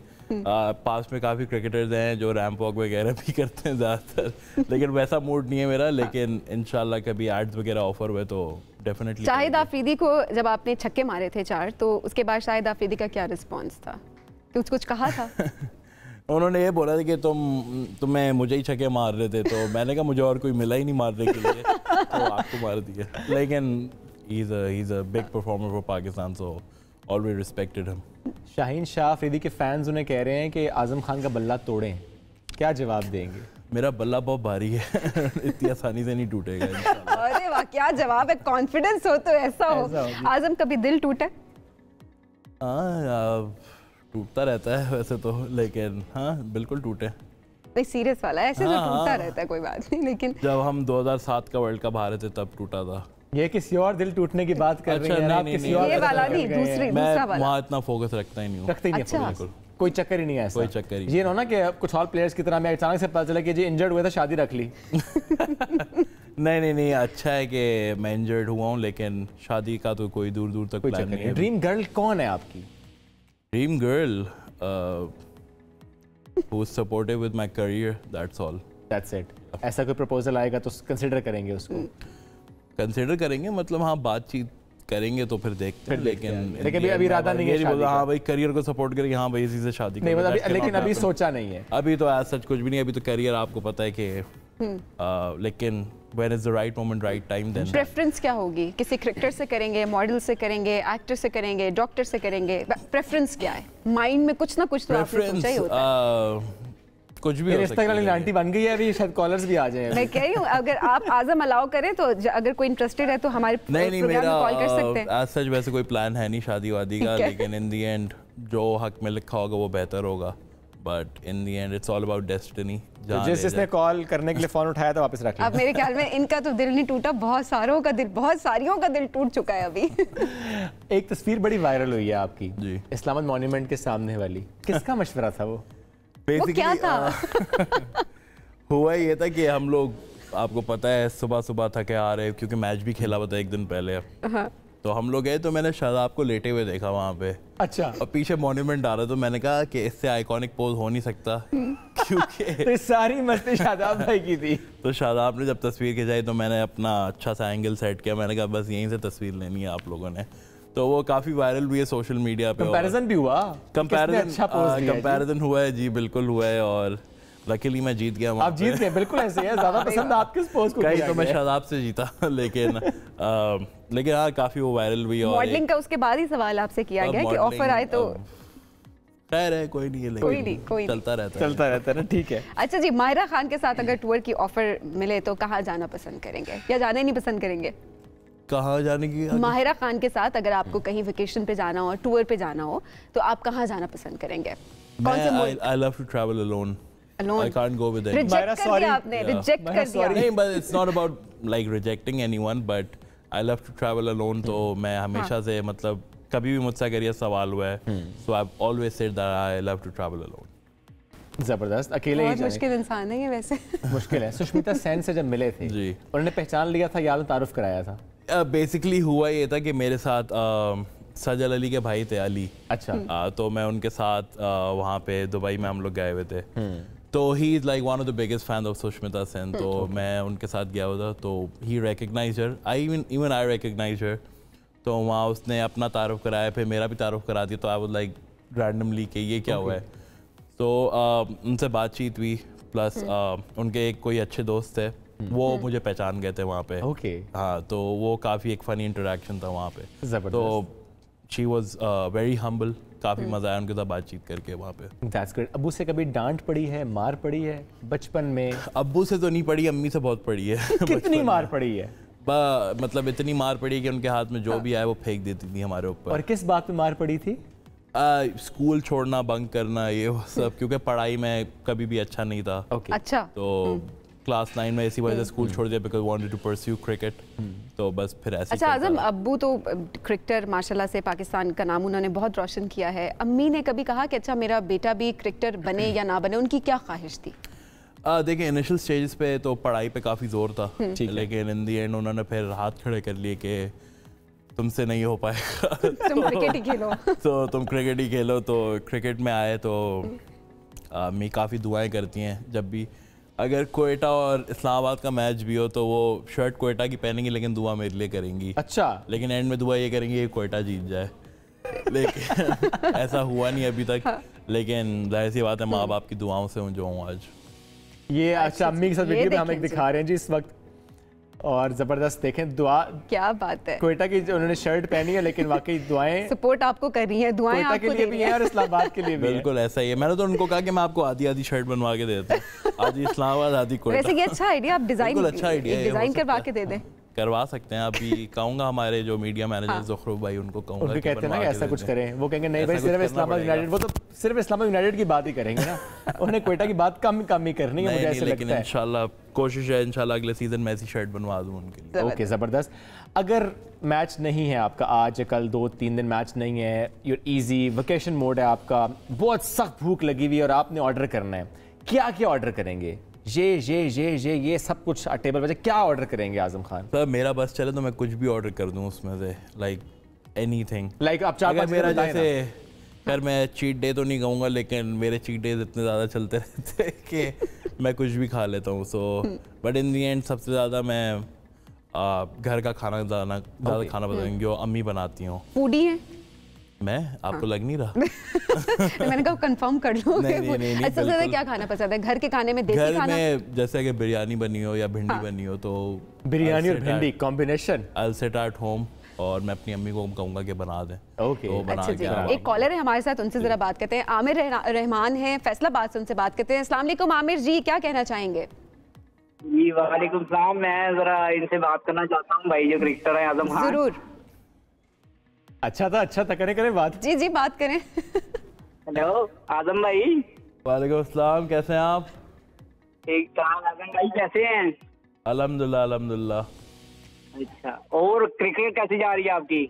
C: पास में काफ़ी क्रिकेटर्स हैं जो रैंप वॉक वगैरह भी करते हैं ज़्यादातर। लेकिन वैसा मूड नहीं है मेरा, लेकिन इंशाल्लाह कभी एड्स वगैरह ऑफर हुए तो डेफिनेटली।
A: शाहिद आफरीदी को जब आपने छक्के मारे थे 4, तो उसके बाद शाहिद आफरीदी का क्या रिस्पॉन्स था? कुछ कहा था?
C: उन्होंने ये बोला था कि तुम्हें मुझे ही छक्के मार रहे थे, तो मैंने कहा मुझे और कोई मिला ही नहीं मारने के लिए, तो आपको मार दिया। लेकिन he is a big performer for Pakistan, so always respected him.
B: Shaheen Shah Afridi के फैंस उन्हें कह रहे हैं कि आजम खान का बल्ला तोड़ें, क्या जवाब देंगे?
C: मेरा बल्ला बहुत भारी है इतनी आसानी से नहीं टूटेगा इंशाल्लाह।
A: अरे वाह, क्या जवाब है, कॉन्फिडेंस हो तो ऐसा हो। आजम कभी दिल टूटा?
C: हाँ, टूटता रहता है वैसे तो, लेकिन हाँ बिल्कुल टूटे।
A: भाई सीरियस वाला है, ऐसे तो टूटता रहता है, कोई बात नहीं, लेकिन
C: जब हम 2007 का वर्ल्ड कप हारे थे तब टूटा था।
B: ये किसी और दिल टूटने की बात कर रही हैं आप, किसी और
A: ये वाला नहीं, दूसरा वाला।
C: वहाँ इतना फोकस रखता ही नहीं हूँ।
B: रखते ही नहीं,
A: अच्छा।
B: बिल्कुल कोई चक्कर ही नहीं है ऐसा।
C: कोई चक्कर ही
B: ये ना कि कुछ और प्लेयर्स की तरह मैं अचानक से पता चला कि जी इंजर्ड हुए थे, शादी रख ली।
C: नहीं, अच्छा है कि मैं इंजर्ड हुआ हूँ, लेकिन शादी का तो कोई दूर दूर तक
B: कोई
C: प्लान
B: चक्कर
C: नहीं
B: नहीं।
C: है।
B: ड्रीम गर्ल कौन है आपकी?
C: Dream girl who is supportive with my career, that's all.
B: That's it. ऐसा कोई प्रपोजल आएगा तो कंसिडर करेंगे उसको?
C: कंसिडर करेंगे, मतलब हाँ बातचीत करेंगे तो फिर देखते हैं,
B: लेकिन अभी इरादा नहीं है शादी का।
C: हाँ भाई करियर को सपोर्ट करेंगे, हाँ भाई इसी से शादी
B: नहीं मतलब अभी, लेकिन अभी सोचा नहीं है।
C: अभी तो ऐसा कुछ भी नहीं, अभी तो करियर आपको पता है कि लेकिन when is the right moment, right time, then
A: preference क्या होगी? किसी क्रिकेटर से करेंगे, मॉडल से करेंगे, एक्टर से करेंगे, डॉक्टर से करेंगे? प्रेफरेंस क्या है? माइंड में कुछ ना कुछ तो आपने सोचा ही होता है।
C: कुछ भी हो सकता
B: इंस्टाग्राम वाली आंटी बन गई है अभी, शायद कॉलर्स भी आ जाएं।
A: मैं कह रही हूँ अगर आप आजम अलाउ करें तो अगर कोई इंटरेस्टेड है तो हमारे
C: नहीं
A: प्रोग्राम में कॉल कर सकते हैं।
C: मेरा सच वैसे कोई प्लान है नहीं शादी वादी का, लेकिन इन दी एंड जो हक में लिखा होगा वो बेहतर होगा, but in the and it's all about destiny.
B: जिसने कॉल करने के लिए फोन उठाया था वापस रख लिया।
A: अब मेरे ख्याल में इनका तो दिल नहीं टूटा, बहुत सारों का दिल, बहुत सारियों का दिल टूट चुका है अभी।
B: एक तस्वीर बड़ी वायरल हुई है आपकी
C: जी,
B: इस्लामाबाद मॉन्यूमेंट के सामने वाली, किसका मशवरा था वो?
A: वो क्या था?
C: हुआ ये था कि हम लोग, आपको पता है सुबह सुबह थके आ रहे, क्योंकि मैच भी खेला हुआ था एक दिन पहले, तो हम लोग गए तो मैंने शादाब को लेटे हुए देखा वहाँ पे।
B: अच्छा।
C: और पीछे मॉन्यूमेंट आ रहा, तो मैंने कहा कि इससे आइकॉनिक पोज हो नहीं सकता क्योंकि
B: तो सारी मस्ती शादाब भाई की थी।
C: तो शादाब ने जब तस्वीर खिंचाई तो मैंने अपना अच्छा सा एंगल सेट किया, मैंने कहा बस यहीं से तस्वीर लेनी है आप लोगों ने, तो वो काफी वायरल हुई है सोशल मीडिया पे।
B: कंपैरिजन भी हुआ,
C: कंपैरिजन हुआ है जी, बिल्कुल हुआ है, और लकीली मैं जीत गया।
B: आप जीत गए, बिल्कुल ऐसे है, ज्यादा पसंद आप किस पोज को
C: कहीं तो मैं शादाब से जीता लेकिन हाँ काफी वो वायरल हुई। और
A: मॉडलिंग का उसके बाद ही सवाल आपसे किया गया कि ऑफर आए तो
C: खैर है, कोई नहीं है,
A: कोई
C: चलता रहता
B: है ना, ठीक है।
A: अच्छा जी, माहिरा खान के साथ अगर टूर की ऑफर मिले तो कहाँ जाना पसंद करेंगे या जाना ही नहीं पसंद करेंगे?
C: कहाँ जाने की?
A: माहिरा खान के साथ अगर आपको कहीं वेकेशन पे जाना हो, टूर पे जाना हो, तो आप कहाँ जाना पसंद करेंगे?
C: I love to travel alone. I can't go with anyone.
A: Reject कर दिया आपने, reject कर दिया।
C: नहीं, but it's not about like rejecting anyone, but I love to travel alone. तो मैं हमेशा से, मतलब कभी भी मुझसे अगर ये सवाल हुआ है, so I've always said that I love to travel alone.
B: जबरदस्त, अकेले ही
A: बहुत मुश्किल इंसान है ये वैसे।
B: मुश्किल है। सुष्मिता सेन से जब मिले थे
C: जी,
B: उन्होंने पहचान लिया था, याद तारुफ कराया था?
C: बेसिकली हुआ ये था कि मेरे साथ सजल अली के भाई थे, अली।
B: अच्छा।
C: तो मैं उनके साथ वहाँ पे दुबई में हम लोग गए हुए थे, तो he is like one of the biggest fan of Sushmita Sen, तो मैं उनके साथ गया हुआ था, तो he recognise her, even I recognise her, तो वहाँ उसने अपना तारुफ कराया, फिर मेरा भी तारुफ करा दिया, तो आई वाज लाइक रैंडमली कि ये क्या हुआ है, तो उनसे बातचीत हुई, प्लस उनके एक कोई अच्छे दोस्त थे, वो मुझे पहचान गए थे वहाँ पे। हाँ, तो वो काफ़ी एक फ़नी इंटरेक्शन था वहाँ पे, तो शी वॉज वेरी हम्बल, काफ़ी मज़ा आया उनके साथ बातचीत करके वहाँ पे।
B: That's great। अब्बू से कभी डांट पड़ी है, मार पड़ी है बचपन में?
C: अब्बू से तो नहीं पड़ी, अम्मी से बहुत पड़ी है।
B: कितनी मार पड़ी है?
C: मतलब इतनी मार पड़ी है कि उनके हाथ में जो भी आए वो फेंक देती थी हमारे ऊपर।
B: और किस बात पे मार पड़ी थी?
C: स्कूल छोड़ना, बंक करना, ये वो सब, क्योंकि पढ़ाई में कभी भी अच्छा नहीं था।
A: अच्छा।
C: तो क्लास 9 में इसी वजह से स्कूल छोड़ दिया, because wanted to pursue cricket, तो बस फिर ऐसे।
A: अच्छा आजम, अब्बू तो क्रिकेटर माशाल्लाह से पाकिस्तान का नाम उन्होंने बहुत रोशन किया है, अम्मी ने कभी कहा कि अच्छा मेरा बेटा भी क्रिकेटर बने या ना बने, उनकी क्या ख्वाहिश थी?
C: देखिए इनिशियल स्टेज पे तो पढ़ाई पे काफ़ी जोर था, लेकिन इन दी एंड उन्होंने फिर हाथ खड़े कर लिए कि तुमसे नहीं हो पाएगा,
A: तुम क्रिकेट ही खेलो।
C: तो तुम क्रिकेट ही खेलो, तो क्रिकेट में आए तो अम्मी काफ़ी दुआएं करती हैं, जब भी अगर कोयटा और इस्लामाबाद का मैच भी हो तो वो शर्ट कोयटा की पहनेंगी, लेकिन दुआ मेरे लिए करेंगी।
B: अच्छा।
C: लेकिन एंड में दुआ ये करेंगी कि कोयटा जीत जाए, लेकिन ऐसा हुआ नहीं अभी तक, लेकिन जाहिर सी बात है माँ बाप की दुआओं से जो हूँ आज।
B: ये अच्छा, अम्मी के साथ वीडियो में हम एक दिखा रहे हैं जी इस वक्त, और जबरदस्त देखें दुआ,
A: क्या बात है,
B: क्वेटा की जो उन्होंने शर्ट पहनी है, लेकिन वाकई दुआएं
A: सपोर्ट आपको कर रही है, दुआएं
B: क्वेटा
A: आपको
B: के लिए
A: दे
B: भी
A: रही
B: है
A: है।
B: और इस्लामाबाद के लिए भी है।
C: बिल्कुल ऐसा ही है। मैंने तो उनको कहा कि मैं आपको आधी आधी शर्ट बनवा के दे देता हूँ, आधी इस्लामाबाद आधी
A: वैसे
C: कोयटा।
A: ये अच्छा आइडिया, आप डिजाइन
C: बिल्कुल अच्छा idea है,
A: डिजाइन
C: हो
A: करवा
C: सकता
A: के
C: है।
A: दे दें।
C: करवा सकते हैं। अभी कहूँगा हमारे जो मीडिया मैनेजर
A: हाँ।
C: ज़ुखरुफ भाई, उनको कहूँगा
B: उनके
C: कि
B: कहते हैं ना
C: बनवा
B: कि
C: के
B: ऐसा
C: दे
B: कुछ
C: दें।
B: करें, वो कहेंगे नहीं भाई
C: ऐसा कुछ
B: सिर्फ
C: करना
B: इस्लामाबाद
C: पड़ेगा।
B: यूनाइटेड, वो तो सिर्फ इस्लामाबाद यूनाइटेड की बात ही करेंगे ना, उन्हें क्वेटा की बात कम ही करनी है, मुझे
C: नहीं,
B: ऐसा
C: लेकिन
B: लगता है।
C: इंशाल्लाह कोशिश है, इंशाल्लाह अगले सीजन में ऐसी शर्ट बनवा दूँ उनके लिए।
B: ओके ज़बरदस्त। अगर मैच नहीं है आपका आज या कल, 2-3 दिन मैच नहीं है, यूर इजी वेकेशन मोड है आपका, बहुत सख्त भूख लगी हुई है और आपने ऑर्डर करना है, क्या क्या ऑर्डर करेंगे? ये सब कुछ टेबल पर, क्या ऑर्डर करेंगे आजम खान?
C: सर मेरा बस चले तो मैं कुछ भी ऑर्डर कर दूँ उसमें से, लाइक एनीथिंग।
B: लाइक आप 4-5
C: मेरा जैसे, खैर मैं चीट डे तो नहीं कहूँगा, लेकिन मेरे चीट डेज इतने ज़्यादा चलते रहते हैं कि मैं कुछ भी खा लेता हूँ। So but in the and सबसे ज़्यादा मैं घर का खाना ज़्यादा खाना पसंद है, जो अम्मी बनाती हूँ।
A: फूडी है
C: मैं आपको लग नहीं रहा?
A: मैंने कहा कंफर्म कर लो।
C: नहीं,
A: अच्छा, सबसे ज्यादा
C: बिल्कुल।
A: क्या खाना पसंद है घर के खाने में? देसी
C: घर
A: खाना?
C: में जैसे कि बिरयानी बनी हो या भिंडी बनी हो, तो
B: बिरयानी और भिंडी combination,
C: I'll sit at home और मैं अपनी अम्मी को कहूँगा कि बना दें।
B: ओके।
C: तो बना
A: अच्छा
C: के
A: जी,
C: आवांगी।
A: एक कॉलर है हमारे साथ, उनसे जरा बात करते हैं। आमिर रहमान है फैसलाबाद से, उनसे बात करते हैं। अस्सलाम वालेकुम आमिर जी, क्या कहना चाहेंगे?
E: जी वालेकुम सलाम। मैं जरा इनसे बात करना चाहता हूँ, भाई जो क्रिकेटर है आजम खान।
A: जरूर
B: अच्छा था, करें बात।
A: जी जी बात करें।
E: हेलो आजम भाई।
C: वालेकुम अस्सलाम, कैसे हैं आप?
E: ठीक ठाक। आजम भाई कैसे हैं?
C: अल्हम्दुलिल्लाह अल्हम्दुलिल्लाह।
E: अच्छा, और क्रिकेट कैसी जा रही है आपकी?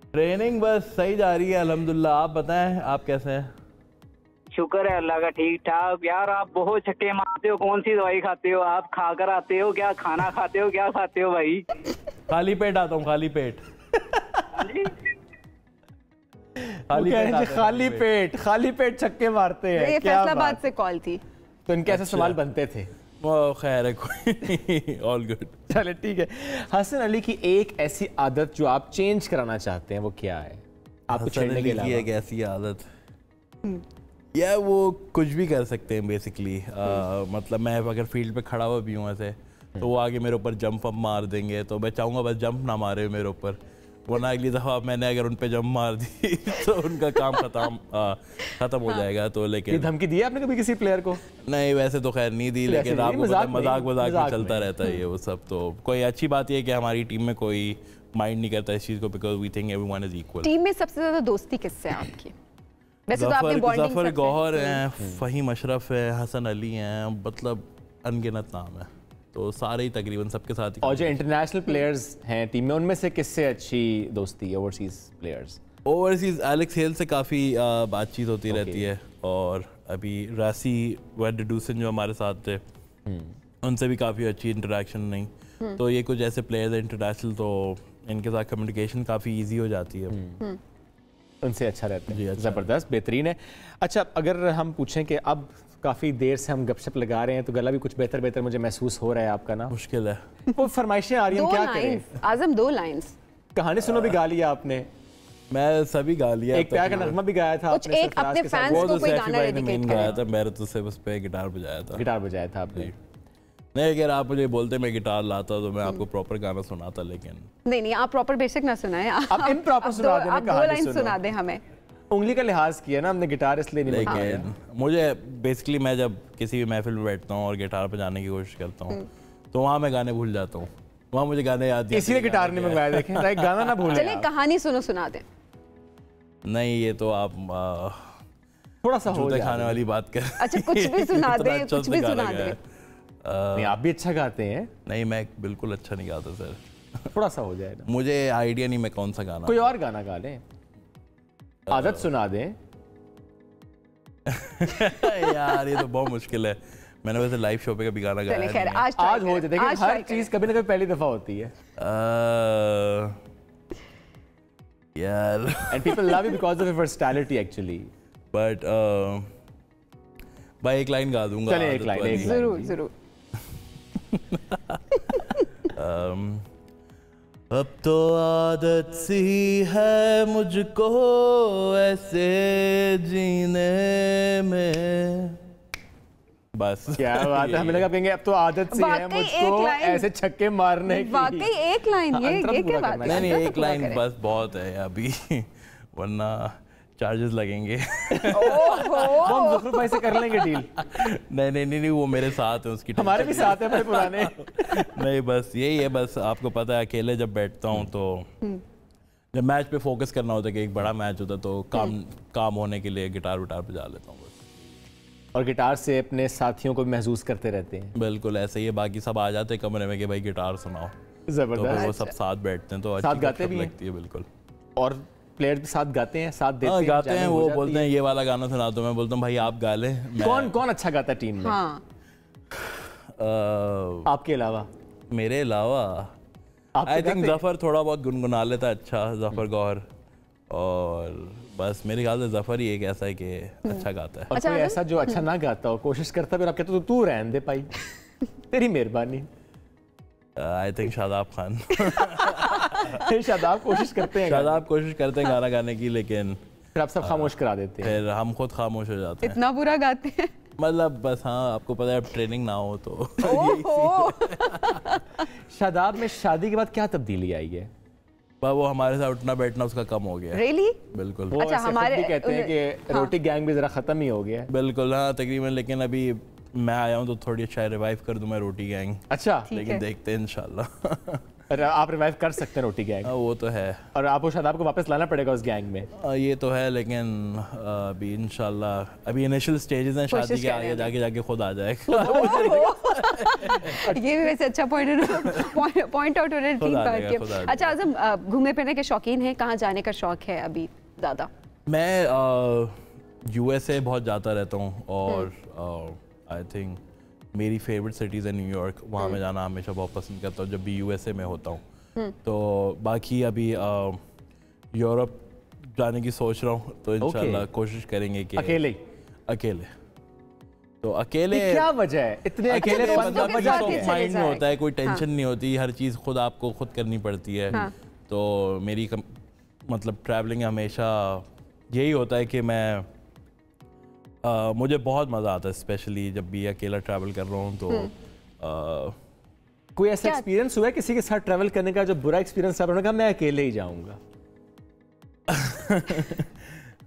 C: ट्रेनिंग बस सही जा रही है अल्हम्दुलिल्लाह। आप बताएं, आप कैसे हैं?
E: शुक्र है अल्लाह का, ठीक ठाक। यार आप बहुत छक्के मारते हो, कौन सी दवाई खाते हो? आप खाकर आते हो क्या? खाना खाते हो क्या? खाते हो भाई?
C: खाली पेट आता हूँ, खाली पेट।
B: खाली पेट छक्के मारते हैं,
A: ये
B: क्या
A: फैसलाबाद
B: बात।
A: से कॉल थी।
B: तो इनके ऐसे
C: अच्छा।
B: सवाल बनते थे।
C: वो खैर है, कोई ऑल गुड।
B: चले ठीक है। हसन अली की एक ऐसी आदत जो आप चेंज कराना चाहते हैं, वो क्या है? आपको छेड़ने के अलावा
C: एक ऐसी आदत, या वो कुछ भी कर सकते हैं बेसिकली। मतलब मैं अगर फील्ड पे खड़ा हुआ भी हूँ ऐसे, तो वो आगे मेरे ऊपर जंप अप मार देंगे, तो मैं चाहूँगा बस जंप ना मारे मेरे ऊपर, वरना अगली दफ़ा मैंने अगर उन पे जंप मार दी तो उनका काम खत्म हो जाएगा। तो
B: ये
C: लेकिन
B: धमकी दी है आपने कभी किसी प्लेयर को?
C: नहीं, वैसे तो खैर नहीं दी,
B: वैसे
C: लेकिन
B: नहीं,
C: आपको पता है,
B: मजाक
C: मजाक में चलता
B: में।
C: रहता है ये वो सब। तो कोई अच्छी बात ये है कि हमारी टीम में कोई माइंड नहीं करता इस चीज़ को, because we think everyone is equal.
A: Team में सबसे ज्यादा दोस्ती किससे है आपकी? वैसे तो आपने बॉन्डिंग
C: जफर गौहर हैं, फ़हीम अशरफ है, हसन अली हैं, मतलब अनगिनत नाम है, तो सारे ही तकरीबन सबके साथ ही।
B: और जो इंटरनेशनल प्लेयर्स हैं टीम में, उनमें से किससे अच्छी दोस्ती है? Overseas players?
C: Overseas Alex hello से काफ़ी बातचीत होती रहती है, और अभी रासी वेडडूसन जो हमारे साथ थे, उनसे भी काफ़ी अच्छी इंटरेक्शन नहीं। तो ये कुछ ऐसे प्लेयर्स हैं इंटरनेशनल, तो इनके साथ कम्युनिकेशन काफ़ी ईजी हो जाती है।
B: उनसे अच्छा रहता
C: जी,
B: है।
C: अच्छा।
B: ज़बरदस्त, बेहतरीन है। अच्छा, अगर हम पूछें कि अब काफ़ी देर से हम गपशप लगा रहे हैं, तो गला भी कुछ बेहतर मुझे महसूस हो रहा है आपका ना?
C: मुश्किल है।
B: वो फरमाइशें आ रही हैं, हम क्या करें?
A: आजम 2 लाइन्स
B: कहानी सुनो भी गा लिया आपने,
C: मैं सभी गा लिया।
B: एक प्यार का नगमा भी गाया था
A: कुछ
B: आपने,
A: एक
B: सरफराज
A: अपने
B: के साथ।
A: फैंस
C: वो
A: को
C: तो
A: कोई
C: सैफी
A: गाना
C: भाई ने
A: डेडिकेट
C: मेन
A: करें।
C: गाया था, मैंने तो सिर्फ उस पे गिटार बजाया था।
B: गिटार बजाया था आपने?
C: नहीं, अगर आप मुझे बोलते मैं गिटार लाता तो मैं आपको प्रॉपर गाना सुनाता, लेकिन
A: नहीं आप प्रॉपर बेसिक ना सुनाएं,
B: आप improper सुना दें,
A: आप 2
B: कहानी
A: लाइन
B: सुनो।
A: सुना दें हमें।
B: उंगली का लिहाज किया ना हमने, गिटार इसलिए नहीं लगाया।
C: लेकिन मुझे बेसिकली, मैं जब किसी भी महफिल में बैठता हूँ और गिटार बजाने की कोशिश करता हूँ, तो वहाँ मैं गाने भूल जाता हूँ, वहाँ मुझे गाने याद नहीं आते
B: इसीलिए
C: कि
B: गिटार
C: गाना
B: नहीं
C: क्या है।
B: मंगवाया, देखें ताकि गाना ना भूलें
A: चलिए
B: आप।
A: कहानी सुना दें।
C: नहीं, ये तो आप
B: थोड़ा सा हो
C: जूते
B: जाए।
C: खाने वाली बात कर।
A: अच्छा, कुछ भी सुना
C: इतना
A: दें,
C: अच्छा
A: कुछ भी
C: उसने गाना
A: सुना
C: गाया।
B: नहीं, आप भी अच्छा गाते हैं,
C: नहीं, मैं बिल्कुल अच्छा नहीं गाता सर।
B: थोड़ा सा हो जाए ना।
C: मुझे आइडिया नहीं मैं कौन सा गाना।
B: कोई और गाना गा लें, आदत सुना दें।
C: यार ये तो बहुत मुश्किल है, मैंने वैसे लाइव शो पे कभी गाना
A: चलिए
C: गाया
A: खैर
C: नहीं है।
A: आज try
B: आज हो
A: करें,
B: जाए, देखिए
A: आज
B: हर
A: try
B: चीज
A: करें।
B: कभी ना कभी पहली दफा होती है।
C: यार
B: and people love you because of your personality actually.
C: But भाई एक लाइन गा दूंगा।
B: चलिए, एक
C: आदत
B: लाइन,
C: वाली।
B: एक लाइन।
A: जरूर जरूर।
C: अब तो आदत सी है मुझको ऐसे जीने में, बस
B: क्या बात है, हमें लगा आप कहेंगे अब तो आदत सी है
A: वाकई एक
B: मुझको
A: लाइन-
B: ऐसे छक्के मारने की।
A: वाकई एक लाइन,
B: हाँ, अंतरा
A: ये
B: पूरा
A: क्या बात
B: करना
A: है?
B: है।
C: नहीं
A: अंतरा
C: एक
A: पूरा
C: लाइन
A: करें।
C: बस बहुत है अभी वरना चार्जेस लगेंगे।
B: वो हम ज़ुखरुफ भाई से कर लेंगे डील।
C: नहीं वो मेरे साथ है, उसकी
B: हमारे भी साथ है बड़े पुराने।
C: नहीं बस यही है, बस आपको पता है अकेले जब बैठता हूँ तो जब मैच पे फोकस करना होता है कि एक बड़ा मैच होता है तो काम होने के लिए गिटार विटार बजा लेता हूँ बस।
B: और गिटार से अपने साथियों को भी महसूस करते रहते हैं।
C: बिल्कुल ऐसे ही है, बाकी सब आ जाते हैं कमरे में कि भाई गिटार सुनाओ, तो
B: जबरदस्त।
C: फिर वो सब साथ बैठते हैं तो अच्छी
B: साथ गाते
C: गपशप
B: भी हैं?
C: लगती है। बिल्कुल
B: और प्लेयर भी साथ गाते हैं, साथ देते
C: हाँ
B: हैं,
C: गाते हैं,
B: jamming हो
C: वो
B: जाती
C: बोलते
B: है।
C: हैं ये वाला गाना सुना दो, मैं बोलता हूँ भाई आप गा लें।
B: कौन अच्छा गाता है टीम में
A: हाँ,
B: आपके अलावा?
C: मेरे अलावा
B: आप
C: आई
B: तो
C: थिंक
B: गाते हैं?
C: जफर थोड़ा बहुत गुनगुना लेता है अच्छा, जफर गौहर, और बस मेरे ख्याल से जफर ही एक ऐसा है कि अच्छा गाता है।
B: और
A: अच्छा,
B: कोई
A: मतलब-
B: ऐसा जो अच्छा ना गाता हो, कोशिश करता फिर आप कहते हो तू रहने दे भाई, तेरी मेहरबानी।
C: I think Shadab Khan.
B: शादाब कोशिश करते हैं,
C: शादाब कोशिश करते हैं गाना गाने की, लेकिन
B: फिर आप सब खामोश करा देते हैं।
C: फिर हम खुद खामोश हो जाते हैं।
A: इतना बुरा गाते हैं।
C: मतलब बस हाँ, आपको पता है अब ट्रेनिंग ना हो तो
A: ओहो,
B: शादाब में शादी के बाद क्या तब्दीली आई है?
C: पर वो हमारे साथ उठना बैठना उसका कम हो गया है।
A: रियली?
C: बिल्कुल
B: वो
A: अच्छा,
B: ऐसे
A: हमारे-
B: खुद भी कहते हैं कि रोटी गैंग भी जरा खत्म ही हो गया है।
C: बिल्कुल हाँ तकरीबन, लेकिन अभी मैं आया हूँ तो थोड़ी शायद रिवाइव कर दूँ मैं रोटी गैंग,
B: अच्छा,
A: ठीक
C: लेकिन
A: है।
C: देखते हैं इंशाल्लाह।
B: अरे आप रिवाइव कर सकते हैं रोटी गैंग,
C: हाँ, वो तो है।
B: और आपको शादाब को वापस लाना पड़ेगा उस गैंग में।
C: ये तो है, लेकिन अभी इंशाल्लाह अभी इनिशियल स्टेजेस हैं शादी
A: कोशिश
C: के,
A: कर
C: आगे
A: रहे
C: जाके जाके खुद आ जाएगा।
A: ये भी वैसे अच्छा पॉइंट आउट हो रहा है
C: खुद
A: टीम
C: आ
A: पार्ट
C: जाएगा,
A: के।
C: खुद आ जाएगा।
A: अच्छा आज़म, घूमने फिरने के शौकीन हैं, कहाँ जाने का शौक है अभी ज़्यादा?
C: मैं यूएसए बहुत जाता रहता हूँ, और आई थिंक मेरी फेवरेट सिटीज़ है न्यूयॉर्क, वहाँ मैं जाना हमेशा बहुत पसंद करता हूँ जब भी यूएसए में होता हूँ। तो बाकी अभी यूरोप जाने की सोच रहा हूँ, तो इंशाल्लाह कोशिश करेंगे कि
B: अकेले?
C: तो अकेले
B: ये क्या वजह है इतने
C: अकेले
B: अकेले
A: दोस्तों के साथ ही
C: ऑफ
A: चले
C: माइंड में
A: जाए।
C: होता है, कोई टेंशन नहीं होती, हर चीज़ खुद आपको खुद करनी पड़ती है।
A: हाँ।
C: तो मेरी मतलब ट्रैवलिंग हमेशा यही होता है कि मैं मुझे बहुत मज़ा आता है, स्पेशली जब भी अकेला ट्रैवल कर रहा हूँ तो
B: कोई ऐसा
A: क्या?
B: एक्सपीरियंस हुआ है किसी के साथ ट्रैवल करने का जो बुरा एक्सपीरियंस था, उन्होंने कहा मैं अकेले ही जाऊंगा?